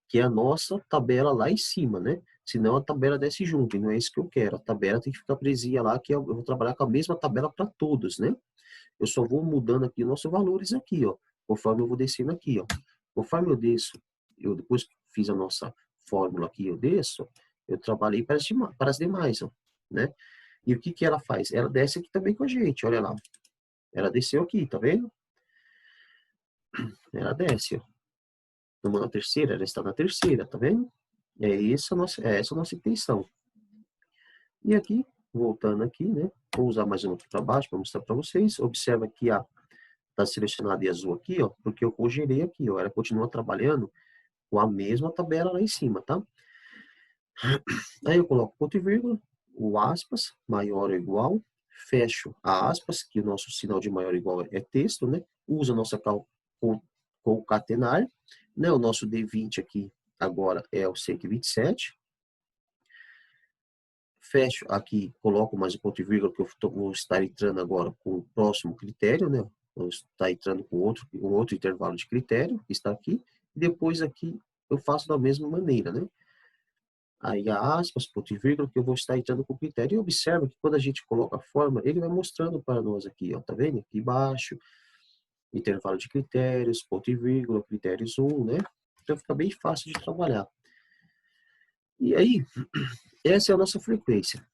que é a nossa tabela lá em cima, né? Senão a tabela desce junto, e não é isso que eu quero. A tabela tem que ficar presinha lá, que eu vou trabalhar com a mesma tabela para todos, né? Eu só vou mudando aqui os nossos valores aqui, ó, conforme eu vou descendo aqui, ó. Conforme eu desço, eu depois que fiz a nossa fórmula aqui, eu desço, eu trabalhei para as demais, ó, né? E o que que ela faz? Ela desce aqui também com a gente, olha lá. Ela desceu aqui, tá vendo? Ela desce, ó. Estamos na terceira, ela está na terceira, tá vendo? É essa a nossa intenção. E aqui, voltando aqui, né? Vou usar mais um aqui para baixo para mostrar para vocês. Observa que a está selecionado em azul aqui, ó, porque eu congelei aqui, ó. Ela continua trabalhando com a mesma tabela lá em cima, tá? Aí eu coloco ponto e vírgula, o aspas, maior ou igual, fecho a aspas, que o nosso sinal de maior ou igual é texto, né? Usa a nossa concatenar, né? O nosso D20 aqui agora é o 127. Fecho aqui, coloco mais o ponto e vírgula, que vou estar entrando agora com o próximo critério, né? Vou estar entrando com um outro intervalo de critério, que está aqui. E depois aqui eu faço da mesma maneira, né? Aí a aspas, ponto e vírgula, que eu vou estar entrando com o critério. E observa que quando a gente coloca a forma, ele vai mostrando para nós aqui, ó, tá vendo? Aqui embaixo, intervalo de critérios, ponto e vírgula, critérios 1, né? Então fica bem fácil de trabalhar. E aí, essa é a nossa frequência,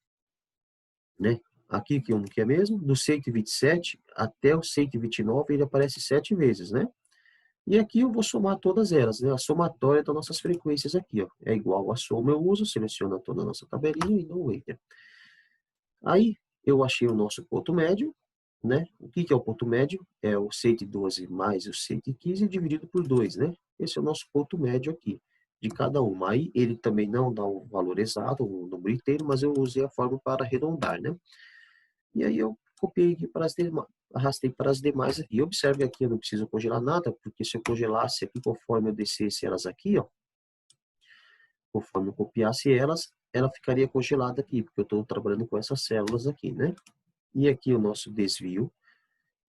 né? Aqui que é mesmo, do 127 até o 129, ele aparece 7 vezes, né? E aqui eu vou somar todas elas, né? A somatória das nossas frequências aqui, ó. É igual a soma, eu uso, seleciono toda a nossa tabelinha e dou Enter. Aí, eu achei o nosso ponto médio, né? O que é o ponto médio? É o 112 mais o 115 dividido por 2, né? Esse é o nosso ponto médio aqui, de cada uma. Aí, ele também não dá um valor exato, um número inteiro, mas eu usei a forma para arredondar, né? E aí eu copiei aqui para as demais, arrastei para as demais aqui. Observe aqui, eu não preciso congelar nada, porque se eu congelasse aqui, conforme eu descesse elas aqui, ó, conforme eu copiasse elas, ela ficaria congelada aqui, porque eu estou trabalhando com essas células aqui, né? E aqui o nosso desvio.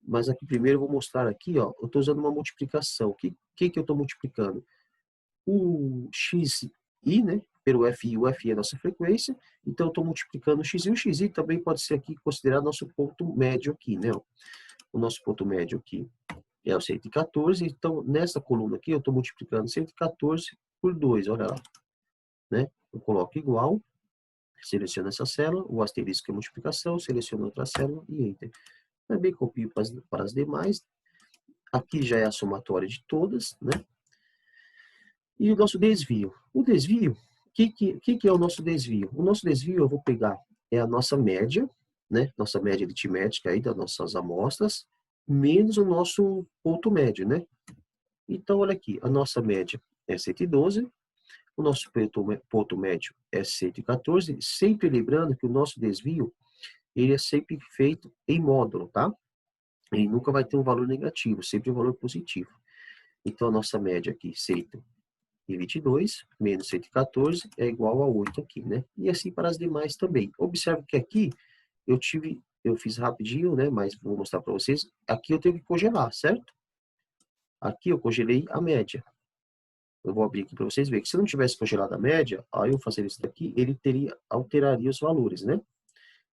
Mas aqui primeiro eu vou mostrar aqui, ó, eu estou usando uma multiplicação. O que eu estou multiplicando? O xi, né, pelo fi, o fi é a nossa frequência, então eu estou multiplicando o xi, o xi também pode ser aqui considerado nosso ponto médio aqui, né? O nosso ponto médio aqui é o 114, então nessa coluna aqui eu estou multiplicando 114 por 2, olha lá, né? Eu coloco igual, seleciono essa célula, o asterisco é multiplicação, seleciono outra célula e Enter. Também copio para as demais, aqui já é a somatória de todas, né? E o nosso desvio. O desvio, o que é o nosso desvio? O nosso desvio eu vou pegar, é a nossa média, né? Nossa média aritmética aí das nossas amostras, menos o nosso ponto médio, né? Então, olha aqui, a nossa média é 112, o nosso ponto médio é 114, sempre lembrando que o nosso desvio, ele é sempre feito em módulo, tá? Ele nunca vai ter um valor negativo, sempre um valor positivo. Então, a nossa média aqui, 122 menos 114 é igual a 8 aqui, né? E assim para as demais também. Observe que aqui eu fiz rapidinho, né? Mas vou mostrar para vocês. Aqui eu tenho que congelar, certo? Aqui eu congelei a média. Eu vou abrir aqui para vocês verem que se não tivesse congelado a média, aí eu fazer isso daqui, ele alteraria os valores, né?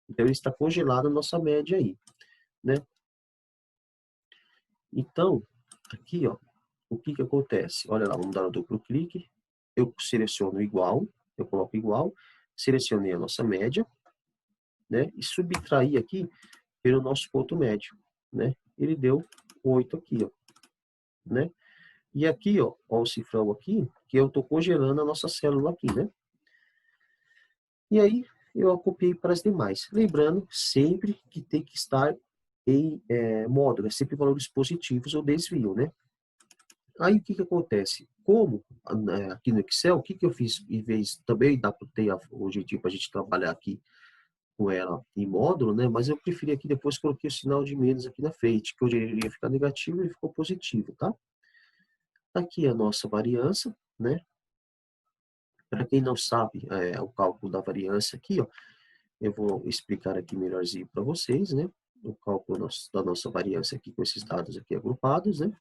Então ele está congelado a nossa média aí, né? Então, aqui, ó, o que acontece? Olha lá, vamos dar um duplo clique, eu seleciono igual, eu coloco igual, selecionei a nossa média, né? E subtrair aqui pelo nosso ponto médio, né? Ele deu 8 aqui, ó, né? E aqui, ó o cifrão aqui, que eu estou congelando a nossa célula aqui, né? E aí, eu copiei para as demais. Lembrando sempre que tem que estar em módulo, é sempre valores positivos ou desvio, né? Aí, o que acontece? Como aqui no Excel, o que eu fiz? Em vez, também adaptei o jeitinho para a gente trabalhar aqui com ela em módulo, né? Mas eu preferi aqui, depois coloquei o sinal de menos aqui na frente, que hoje ele ia ficar negativo e ele ficou positivo, tá? Aqui a nossa variância, né? Para quem não sabe, o cálculo da variância aqui, ó, eu vou explicar aqui melhorzinho para vocês, né? O cálculo da nossa variância aqui com esses dados aqui agrupados, né?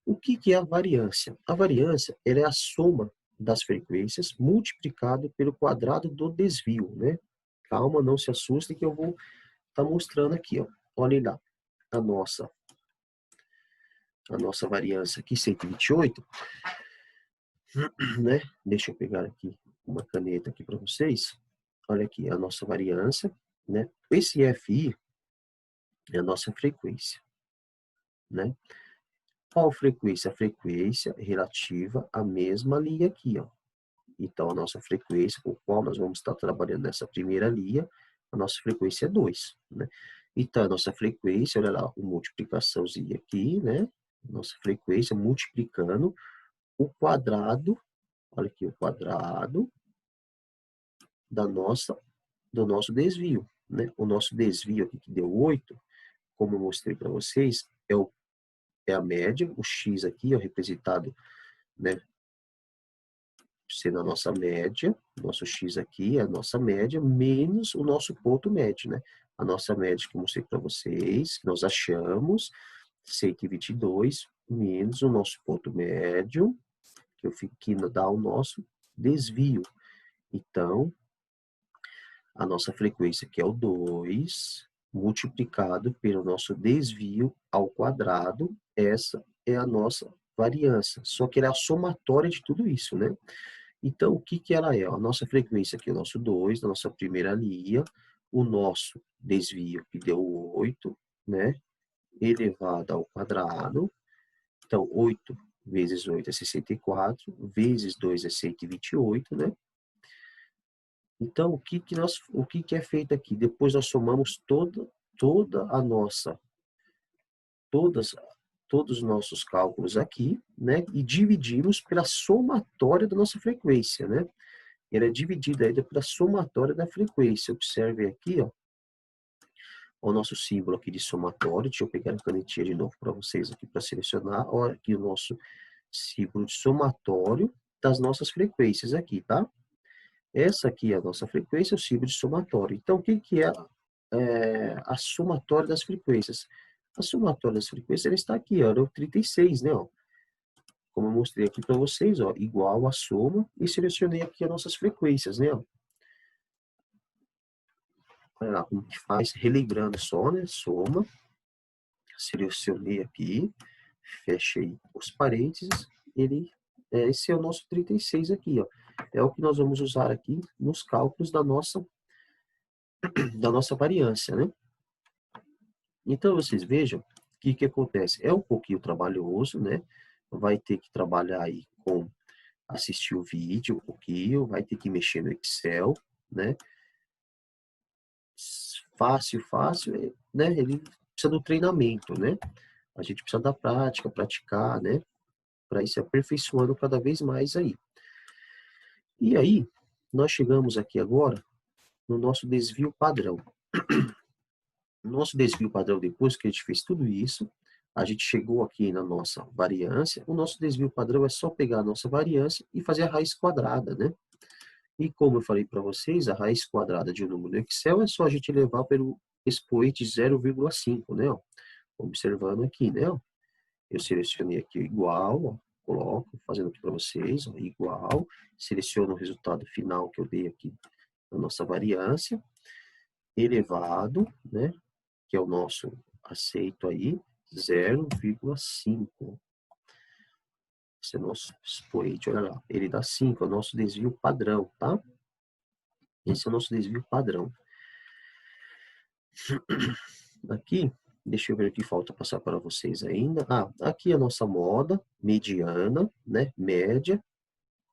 O que é a variância? A variância, ela é a soma das frequências multiplicado pelo quadrado do desvio, né? Calma, não se assustem que eu vou estar mostrando aqui, ó. Olhem lá, a nossa variância aqui, 128, né? Deixa eu pegar aqui uma caneta aqui para vocês. Olha aqui, a nossa variância, né? Esse FI é a nossa frequência, né? Qual frequência? A frequência relativa à mesma linha aqui, ó. Então, a nossa frequência, com a qual nós vamos estar trabalhando nessa primeira linha, a nossa frequência é 2, né? Então, a nossa frequência, olha lá, uma multiplicaçãozinha aqui, né? Nossa frequência multiplicando o quadrado, olha aqui, o quadrado do nosso desvio, né? O nosso desvio aqui, que deu 8, como eu mostrei para vocês, é a média, o x aqui, ó, representado, né, sendo a nossa média, nosso x aqui é a nossa média, menos o nosso ponto médio, né? A nossa média que eu mostrei para vocês, que nós achamos, 122, menos o nosso ponto médio, que dá o nosso desvio. Então, a nossa frequência, que é o 2, multiplicado pelo nosso desvio ao quadrado, essa é a nossa variância. Só que ela é a somatória de tudo isso, né? Então, o que que ela é? A nossa frequência aqui, o nosso 2, da nossa primeira linha, o nosso desvio, que deu 8, né? Elevado ao quadrado. Então, 8 vezes 8 é 64, vezes 2 é 128, né? Então, o que que é feito aqui? Depois nós somamos toda a nossa, todas, todos os nossos cálculos aqui, né? E dividimos pela somatória da nossa frequência, né? Ela é dividida ainda pela somatória da frequência. Observe aqui, ó, o nosso símbolo aqui de somatório. Deixa eu pegar a canetinha de novo para vocês aqui para selecionar. Olha aqui o nosso símbolo de somatório das nossas frequências aqui, tá? Essa aqui é a nossa frequência, o símbolo de somatório. Então, o que que é, a somatória das frequências? A somatória das frequências ela está aqui, ó, no 36, né? Ó. Como eu mostrei aqui para vocês, ó, igual a soma, e selecionei aqui as nossas frequências, né? Ó. Olha lá como que faz, relembrando só, né? Soma, selecionei aqui, fechei os parênteses, esse é o nosso 36 aqui, ó. É o que nós vamos usar aqui nos cálculos da nossa variância, né? Então, vocês vejam o que acontece. É um pouquinho trabalhoso, né? Vai ter que trabalhar aí com assistir o vídeo um pouquinho, vai ter que mexer no Excel, né? Fácil, né? Ele precisa do treinamento, né? A gente precisa da prática, praticar, né? Para ir se aperfeiçoando cada vez mais aí. E aí, nós chegamos aqui agora no nosso desvio padrão. No nosso desvio padrão, depois que a gente fez tudo isso, a gente chegou aqui na nossa variância. O nosso desvio padrão é só pegar a nossa variância e fazer a raiz quadrada, né? E como eu falei para vocês, a raiz quadrada de um número no Excel é só a gente levar pelo expoente 0,5, né? Ó. Observando aqui, né? Ó. Eu selecionei aqui o igual, ó, coloco, fazendo aqui para vocês, ó, igual, seleciono o resultado final que eu dei aqui na nossa variância, elevado, né? Que é o nosso aceito aí, 0,5. Esse é o nosso expoente, olha lá, ele dá 5, é o nosso desvio padrão, tá? Esse é o nosso desvio padrão. Aqui, deixa eu ver o que falta passar para vocês ainda. Ah, aqui é a nossa moda, mediana, né, média.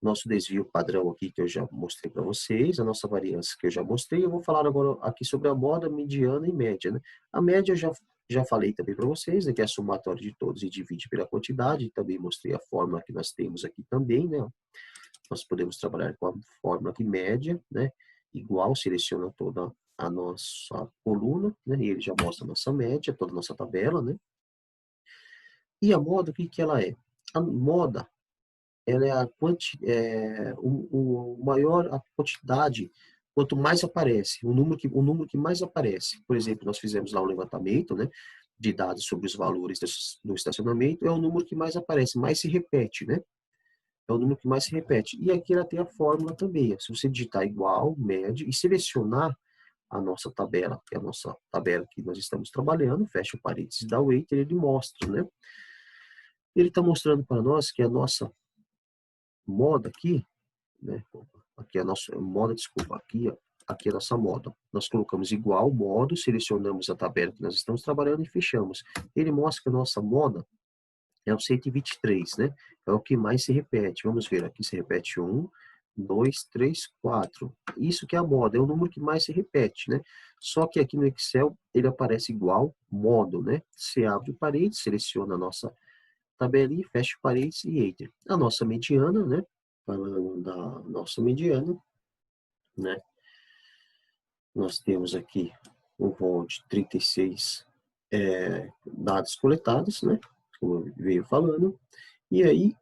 Nosso desvio padrão aqui que eu já mostrei para vocês, a nossa variância que eu já mostrei. Eu vou falar agora aqui sobre a moda, mediana e média, né? A média eu já falei também para vocês, né, que é a somatória de todos e divide pela quantidade. Também mostrei a fórmula que nós temos aqui também, né? Nós podemos trabalhar com a fórmula de média, né? Igual, seleciona toda a nossa coluna, né? E ele já mostra a nossa média, toda a nossa tabela, né? E a moda, o que que ela é? A moda, ela é o maior a quantidade, quanto mais aparece, o número que mais aparece. Por exemplo, nós fizemos lá um levantamento, né? De dados sobre os valores do estacionamento, é o número que mais aparece, mais se repete, né? É o número que mais se repete. E aqui ela tem a fórmula também. Se você digitar igual, média, e selecionar a nossa tabela, que é a nossa tabela que nós estamos trabalhando, fecha o parênteses da Waiter, ele mostra, né? Ele está mostrando para nós que a nossa moda aqui, né? Aqui é a nossa moda, desculpa, aqui é a nossa moda. Nós colocamos igual, modo, selecionamos a tabela que nós estamos trabalhando e fechamos. Ele mostra que a nossa moda, é o 123, né? É o que mais se repete. Vamos ver, aqui se repete 1, 2, 3, 4. Isso que é a moda, é o número que mais se repete, né? Só que aqui no Excel ele aparece igual modo, né? Você abre o parênteses, seleciona a nossa tabelinha, fecha o parênteses e enter. A nossa mediana, né? Falando da nossa mediana, né? Nós temos aqui um rol de 36 dados coletados, né? Como eu veio falando. E aí,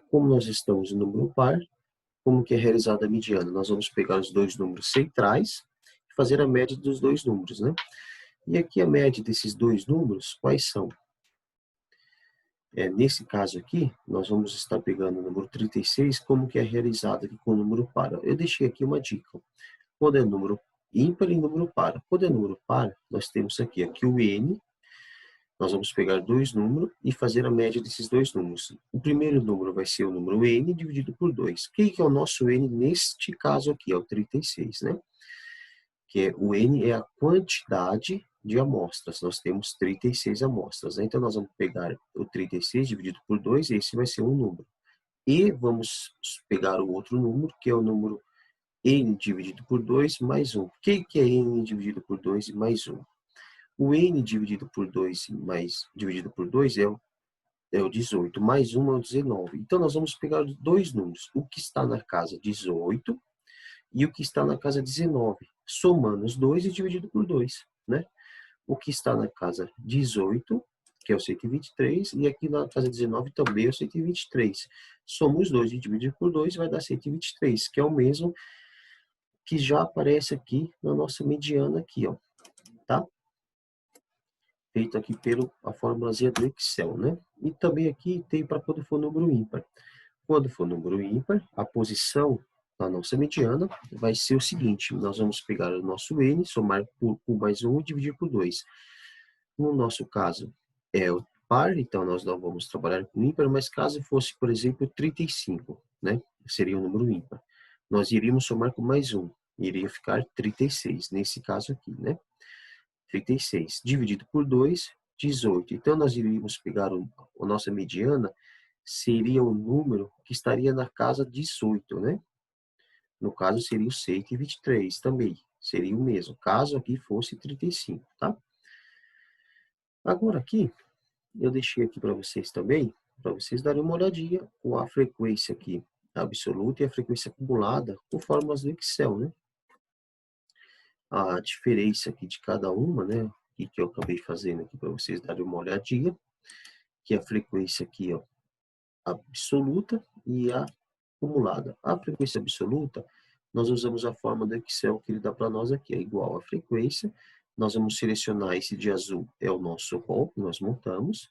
como nós estamos em número par, como que é realizada a mediana? Nós vamos pegar os dois números centrais e fazer a média dos dois números, né? E aqui a média desses dois números, quais são? Nesse caso aqui, nós vamos estar pegando o número 36, como que é realizado aqui com o número par. Eu deixei aqui uma dica. Quando é número ímpar e número par. Quando é número par, nós temos aqui o n. Nós vamos pegar dois números e fazer a média desses dois números. O primeiro número vai ser o número n dividido por 2. O que é o nosso n neste caso aqui? É o 36, né? Que o n é a quantidade de amostras. Nós temos 36 amostras, né? Então, nós vamos pegar o 36 dividido por 2, e esse vai ser um número. E vamos pegar o outro número, que é o número n dividido por 2 mais 1. O que é n dividido por 2 e mais 1? O n dividido por 2 dividido por 2 é o 18, mais 1 é o 19. Então, nós vamos pegar dois números, o que está na casa 18 e o que está na casa 19, somando os dois e dividido por 2, né? O que está na casa 18, que é o 123, e aqui na casa 19 também é o 123. Soma os dois e divide por 2 vai dar 123, que é o mesmo que já aparece aqui na nossa mediana aqui, ó, tá? Feito aqui pela a formulazinha do Excel, né? E também aqui tem para quando for número ímpar. Quando for número ímpar, a posição da nossa mediana vai ser o seguinte: nós vamos pegar o nosso n, somar por mais 1 e dividir por 2. No nosso caso, é o par, então nós não vamos trabalhar com ímpar, mas caso fosse, por exemplo, 35, né? Seria um número ímpar. Nós iríamos somar com mais 1, iria ficar 36, nesse caso aqui, né? 36 dividido por 2, 18. Então, nós iríamos pegar a nossa mediana, seria o número que estaria na casa 18, né? No caso, seria o 123 também. Seria o mesmo, caso aqui fosse 35, tá? Agora aqui, eu deixei aqui para vocês também, para vocês darem uma olhadinha com a frequência aqui absoluta e a frequência acumulada com fórmulas do Excel, né? A diferença aqui de cada uma, né? Que eu acabei fazendo aqui para vocês darem uma olhadinha, que é a frequência aqui, ó, absoluta e a acumulada. A frequência absoluta, nós usamos a forma do Excel que ele dá para nós aqui, é igual à frequência. Nós vamos selecionar esse de azul, é o nosso rol que nós montamos.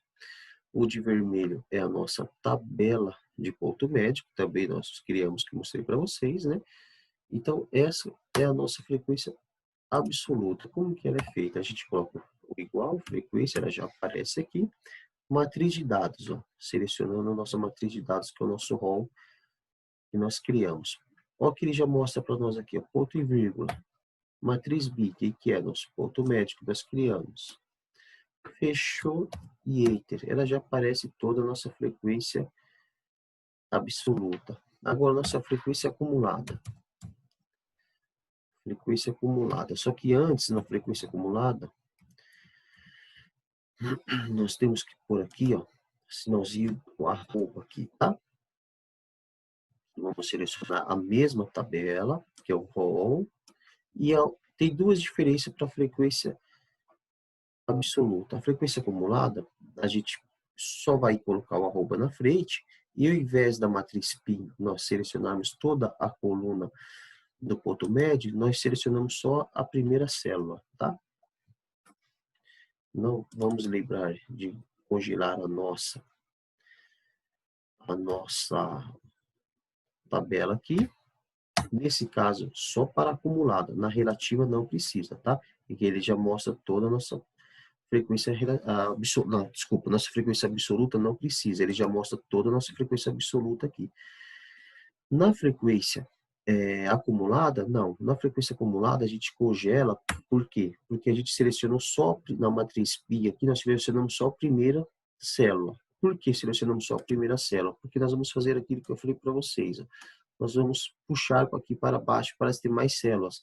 O de vermelho é a nossa tabela de ponto médio, que também nós criamos, que mostrei para vocês, né? Então, essa é a nossa frequência absoluta. Como que ela é feita? A gente coloca o igual, frequência, ela já aparece aqui. Matriz de dados, ó, selecionando a nossa matriz de dados, que é o nosso rol que nós criamos. Olha que ele já mostra para nós aqui, ó, ponto e vírgula. Matriz B, que é nosso ponto médio que nós criamos. Fechou e enter. Ela já aparece toda a nossa frequência absoluta. Agora, nossa frequência acumulada. Frequência acumulada. Só que antes, na frequência acumulada, nós temos que pôr aqui, ó, sinalzinho com arroba aqui, tá? Vamos selecionar a mesma tabela, que é o rol, e tem duas diferenças para a frequência absoluta. A frequência acumulada, a gente só vai colocar o arroba na frente, e ao invés da matriz PIN, nós selecionarmos toda a coluna do ponto médio, nós selecionamos só a primeira célula, tá? Não vamos lembrar de congelar a nossa tabela aqui. Nesse caso, só para acumulada. Na relativa não precisa, tá? Porque ele já mostra toda a nossa frequência absoluta. Não, desculpa, nossa frequência absoluta não precisa. Ele já mostra toda a nossa frequência absoluta aqui. Na frequência acumulada, não. Na frequência acumulada, a gente congela. Por quê? Porque a gente selecionou só na matriz pi aqui, nós selecionamos só a primeira célula. Por que selecionamos só a primeira célula? Porque nós vamos fazer aquilo que eu falei para vocês. Ó. Nós vamos puxar aqui para baixo para ter mais células.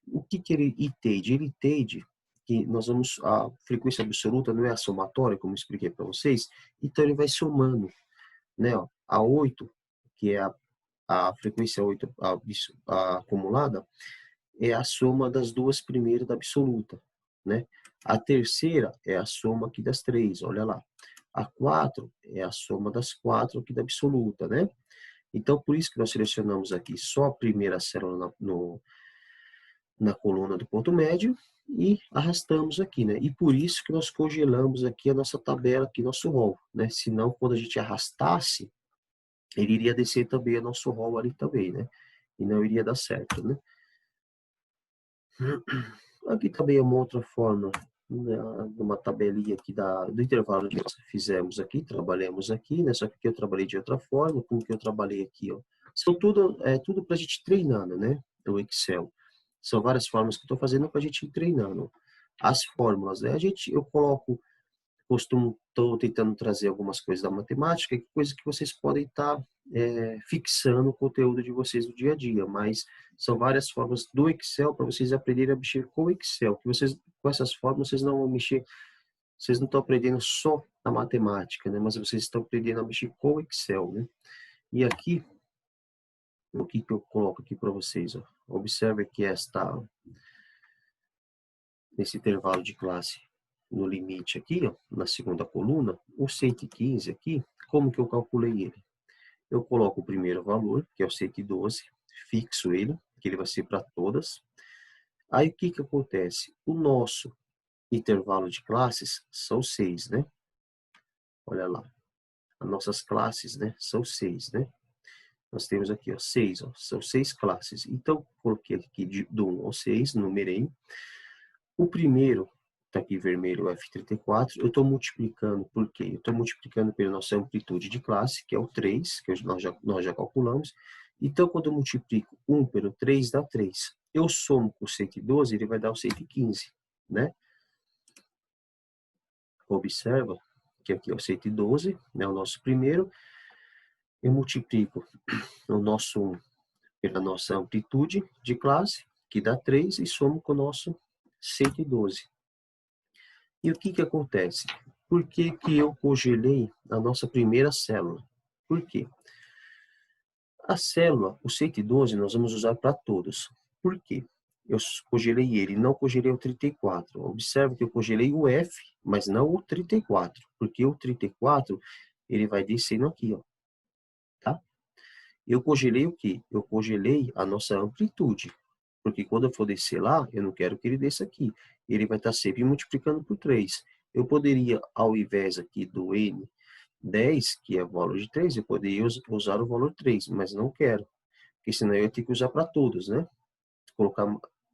O que que ele itade? Ele itade que nós vamos, a frequência absoluta não é a somatória, como eu expliquei para vocês, então ele vai somando, né? Ó, a 8, que é a frequência 8 a acumulada, é a soma das duas primeiras da absoluta, né? A terceira é a soma aqui das três, olha lá. A 4 é a soma das 4 aqui da absoluta, né? Então, por isso que nós selecionamos aqui só a primeira célula na coluna do ponto médio e arrastamos aqui, né? E por isso que nós congelamos aqui a nossa tabela, aqui, nosso rol, né? Senão, quando a gente arrastasse, ele iria descer também o nosso rol ali também, né? E não iria dar certo, né? Aqui também é uma outra forma, né, uma tabelinha aqui do intervalo que nós fizemos aqui, trabalhamos aqui, né? Só que aqui eu trabalhei de outra forma, como que eu trabalhei aqui, ó. São tudo para a gente treinando, né? O Excel. São várias formas que eu estou fazendo para a gente ir treinando. As fórmulas, né? Eu coloco, estou tentando trazer algumas coisas da matemática, coisas que vocês podem estar fixando o conteúdo de vocês no dia a dia, mas são várias formas do Excel para vocês aprenderem a mexer com o Excel, que vocês, com essas formas, vocês não vão mexer, vocês não estão aprendendo só a matemática, né? Mas vocês estão aprendendo a mexer com o Excel, né? E aqui, o que eu coloco aqui para vocês, ó. Observe que nesse intervalo de classe, no limite aqui, ó, na segunda coluna, o 115 aqui, como que eu calculei ele? Eu coloco o primeiro valor, que é o 112, fixo ele, que ele vai ser para todas. Aí o que que acontece? O nosso intervalo de classes são 6, né? Olha lá. As nossas classes, né, são 6, né? Nós temos aqui, ó, 6, ó, são 6 classes. Então, coloquei aqui do 1 ao 6, numerei. O primeiro, está aqui vermelho, o F34, eu estou multiplicando, por quê? Eu estou multiplicando pela nossa amplitude de classe, que é o 3, que nós já calculamos. Então, quando eu multiplico 1 pelo 3, dá 3. Eu somo com o 112, ele vai dar o 115, né? Observa que aqui é o 112, né, o nosso primeiro. Eu multiplico o nosso 1 pela nossa amplitude de classe, que dá 3, e somo com o nosso 112. E o que que acontece? Por que que eu congelei a nossa primeira célula? Por quê? A célula, o 112, nós vamos usar para todos. Por quê? Eu congelei ele, não congelei o 34. Observe que eu congelei o F, mas não o 34, porque o 34, ele vai descendo aqui, ó, tá? Eu congelei o quê? Eu congelei a nossa amplitude, porque quando eu for descer lá, eu não quero que ele desça aqui. Ele vai estar sempre multiplicando por 3. Eu poderia, ao invés aqui do N10, que é o valor de 3, eu poderia usar o valor 3, mas não quero, porque senão eu ia ter que usar para todos, né? Colocar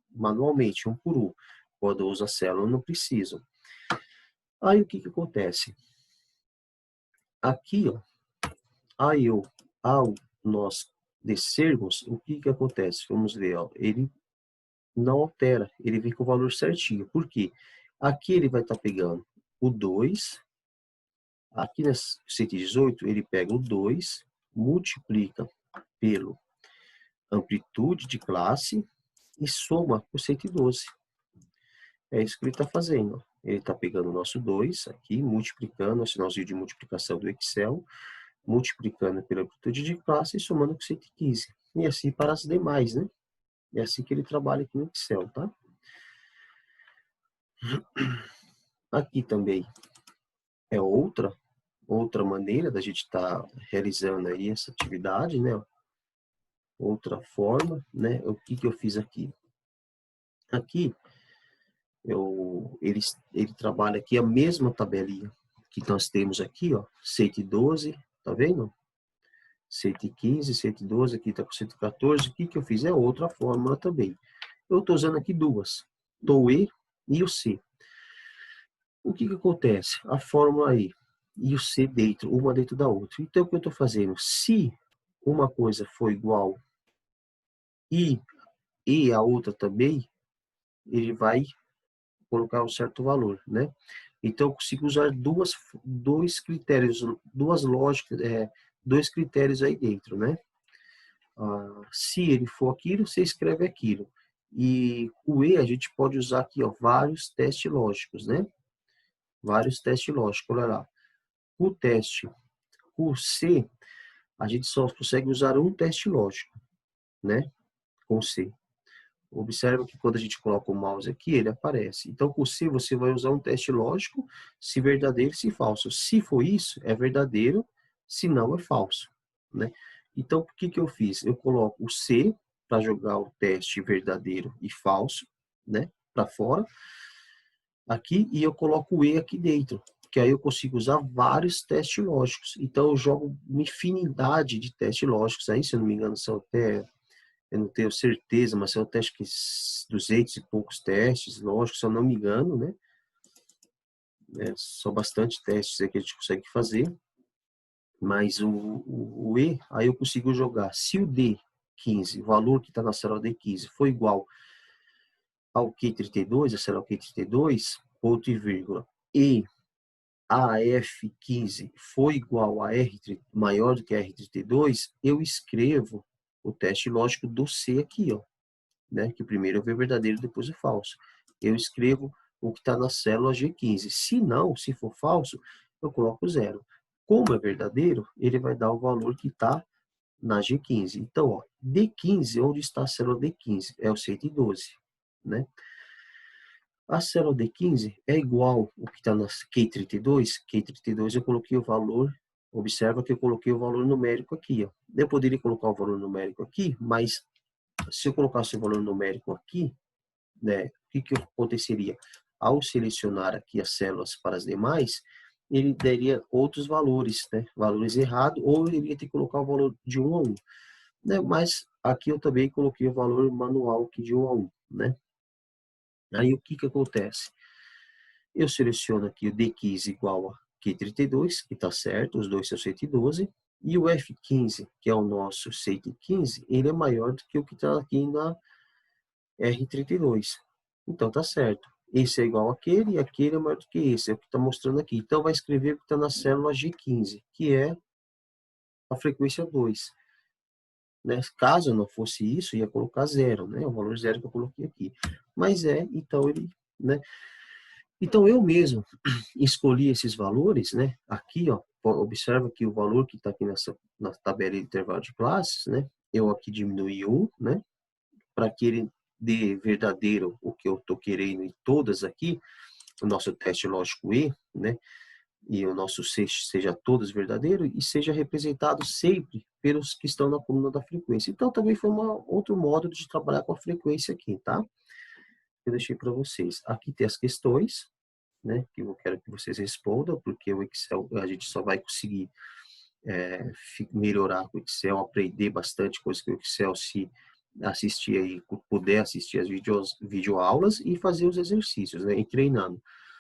manualmente, um por um. Quando eu uso a célula, eu não preciso. Aí o que que acontece? Aqui, ó, ao nós descermos, o que que acontece? Vamos ver, ó, ele não altera, ele vem com o valor certinho. Por quê? Aqui ele vai estar pegando o 2, aqui nesse 118 ele pega o 2, multiplica pelo amplitude de classe e soma por 112. É isso que ele está fazendo. Ele está pegando o nosso 2 aqui, multiplicando, o sinalzinho de multiplicação do Excel, multiplicando pela amplitude de classe e somando com 115. E assim para as demais, né? É assim que ele trabalha aqui no Excel, tá? Aqui também é outra maneira da gente estar realizando aí essa atividade, né? Outra forma, né? O que que eu fiz aqui? Aqui, ele trabalha aqui a mesma tabelinha que nós temos aqui, ó, 112, tá vendo? 115, 112, aqui está com 114. O que que eu fiz? É outra fórmula também. Eu estou usando aqui duas, do E e o C. O que que acontece? A fórmula E e o C dentro, uma dentro da outra. Então, o que eu estou fazendo? Se uma coisa for igual e a outra também, ele vai colocar um certo valor, né? Então, eu consigo usar dois critérios, duas lógicas, dois critérios aí dentro, né? Se ele for aquilo, você escreve aquilo. E o E a gente pode usar aqui, ó, vários testes lógicos, né? Vários testes lógicos, olha lá. O teste, o C, a gente só consegue usar um teste lógico, né? Com C. Observa que quando a gente coloca o mouse aqui, ele aparece. Então, com C, você vai usar um teste lógico, se verdadeiro, se falso. Se for isso, é verdadeiro, se não, é falso, né? Então, o que que eu fiz? Eu coloco o C para jogar o teste verdadeiro e falso, né? Para fora, aqui, e eu coloco o E aqui dentro, que aí eu consigo usar vários testes lógicos. Então, eu jogo uma infinidade de testes lógicos aí, se eu não me engano, são até, eu não tenho certeza, mas são até acho que 200 e poucos testes lógicos, se eu não me engano, né? São bastante testes aí que a gente consegue fazer, mas o E, aí eu consigo jogar. Se o D15, o valor que está na célula D15, for igual ao Q32, a célula Q32, ponto e vírgula, e a F15 for igual a R, maior do que a R32, eu escrevo o teste lógico do C aqui, ó, né? Que primeiro eu ver verdadeiro, depois o falso. Eu escrevo o que está na célula G15. Se não, se for falso, eu coloco zero. Como é verdadeiro, ele vai dar o valor que está na G15. Então, ó, D15, onde está a célula D15? É o 112, né? A célula D15 é igual o que está na Q32. Q32 eu coloquei o valor, observa que eu coloquei o valor numérico aqui. Ó. Eu poderia colocar o valor numérico aqui, mas se eu colocasse o valor numérico aqui, né, o que que aconteceria? Ao selecionar aqui as células para as demais, ele daria outros valores, né, valores errados, ou ele iria ter que colocar o valor de 1 a 1, né, mas aqui eu também coloquei o valor manual aqui de 1 a 1, né. Aí o que que acontece? Eu seleciono aqui o D15 igual a Q32, que está certo, os dois são 112, e o F15, que é o nosso 115, ele é maior do que o que está aqui na R32. Então tá certo. Esse é igual àquele e aquele é maior do que esse, é o que está mostrando aqui. Então vai escrever o que está na célula G15, que é a frequência 2. Né? Caso não fosse isso, ia colocar zero, né? O valor zero que eu coloquei aqui. Mas então ele, né? Então eu mesmo escolhi esses valores, né? Aqui, ó, observa que o valor que está aqui na tabela de intervalo de classes, né? Eu aqui diminui um, né? Para que ele dê verdadeiro o que eu estou querendo em todas aqui, o nosso teste lógico E, né? E o nosso C seja todos verdadeiro e seja representado sempre pelos que estão na coluna da frequência. Então também foi outro modo de trabalhar com a frequência aqui, tá? Eu deixei para vocês. Aqui tem as questões, né? Que eu quero que vocês respondam, porque o Excel a gente só vai conseguir melhorar com o Excel, aprender bastante coisas que o Excel se assistir aí, puder assistir as videoaulas e fazer os exercícios, né? E treinando.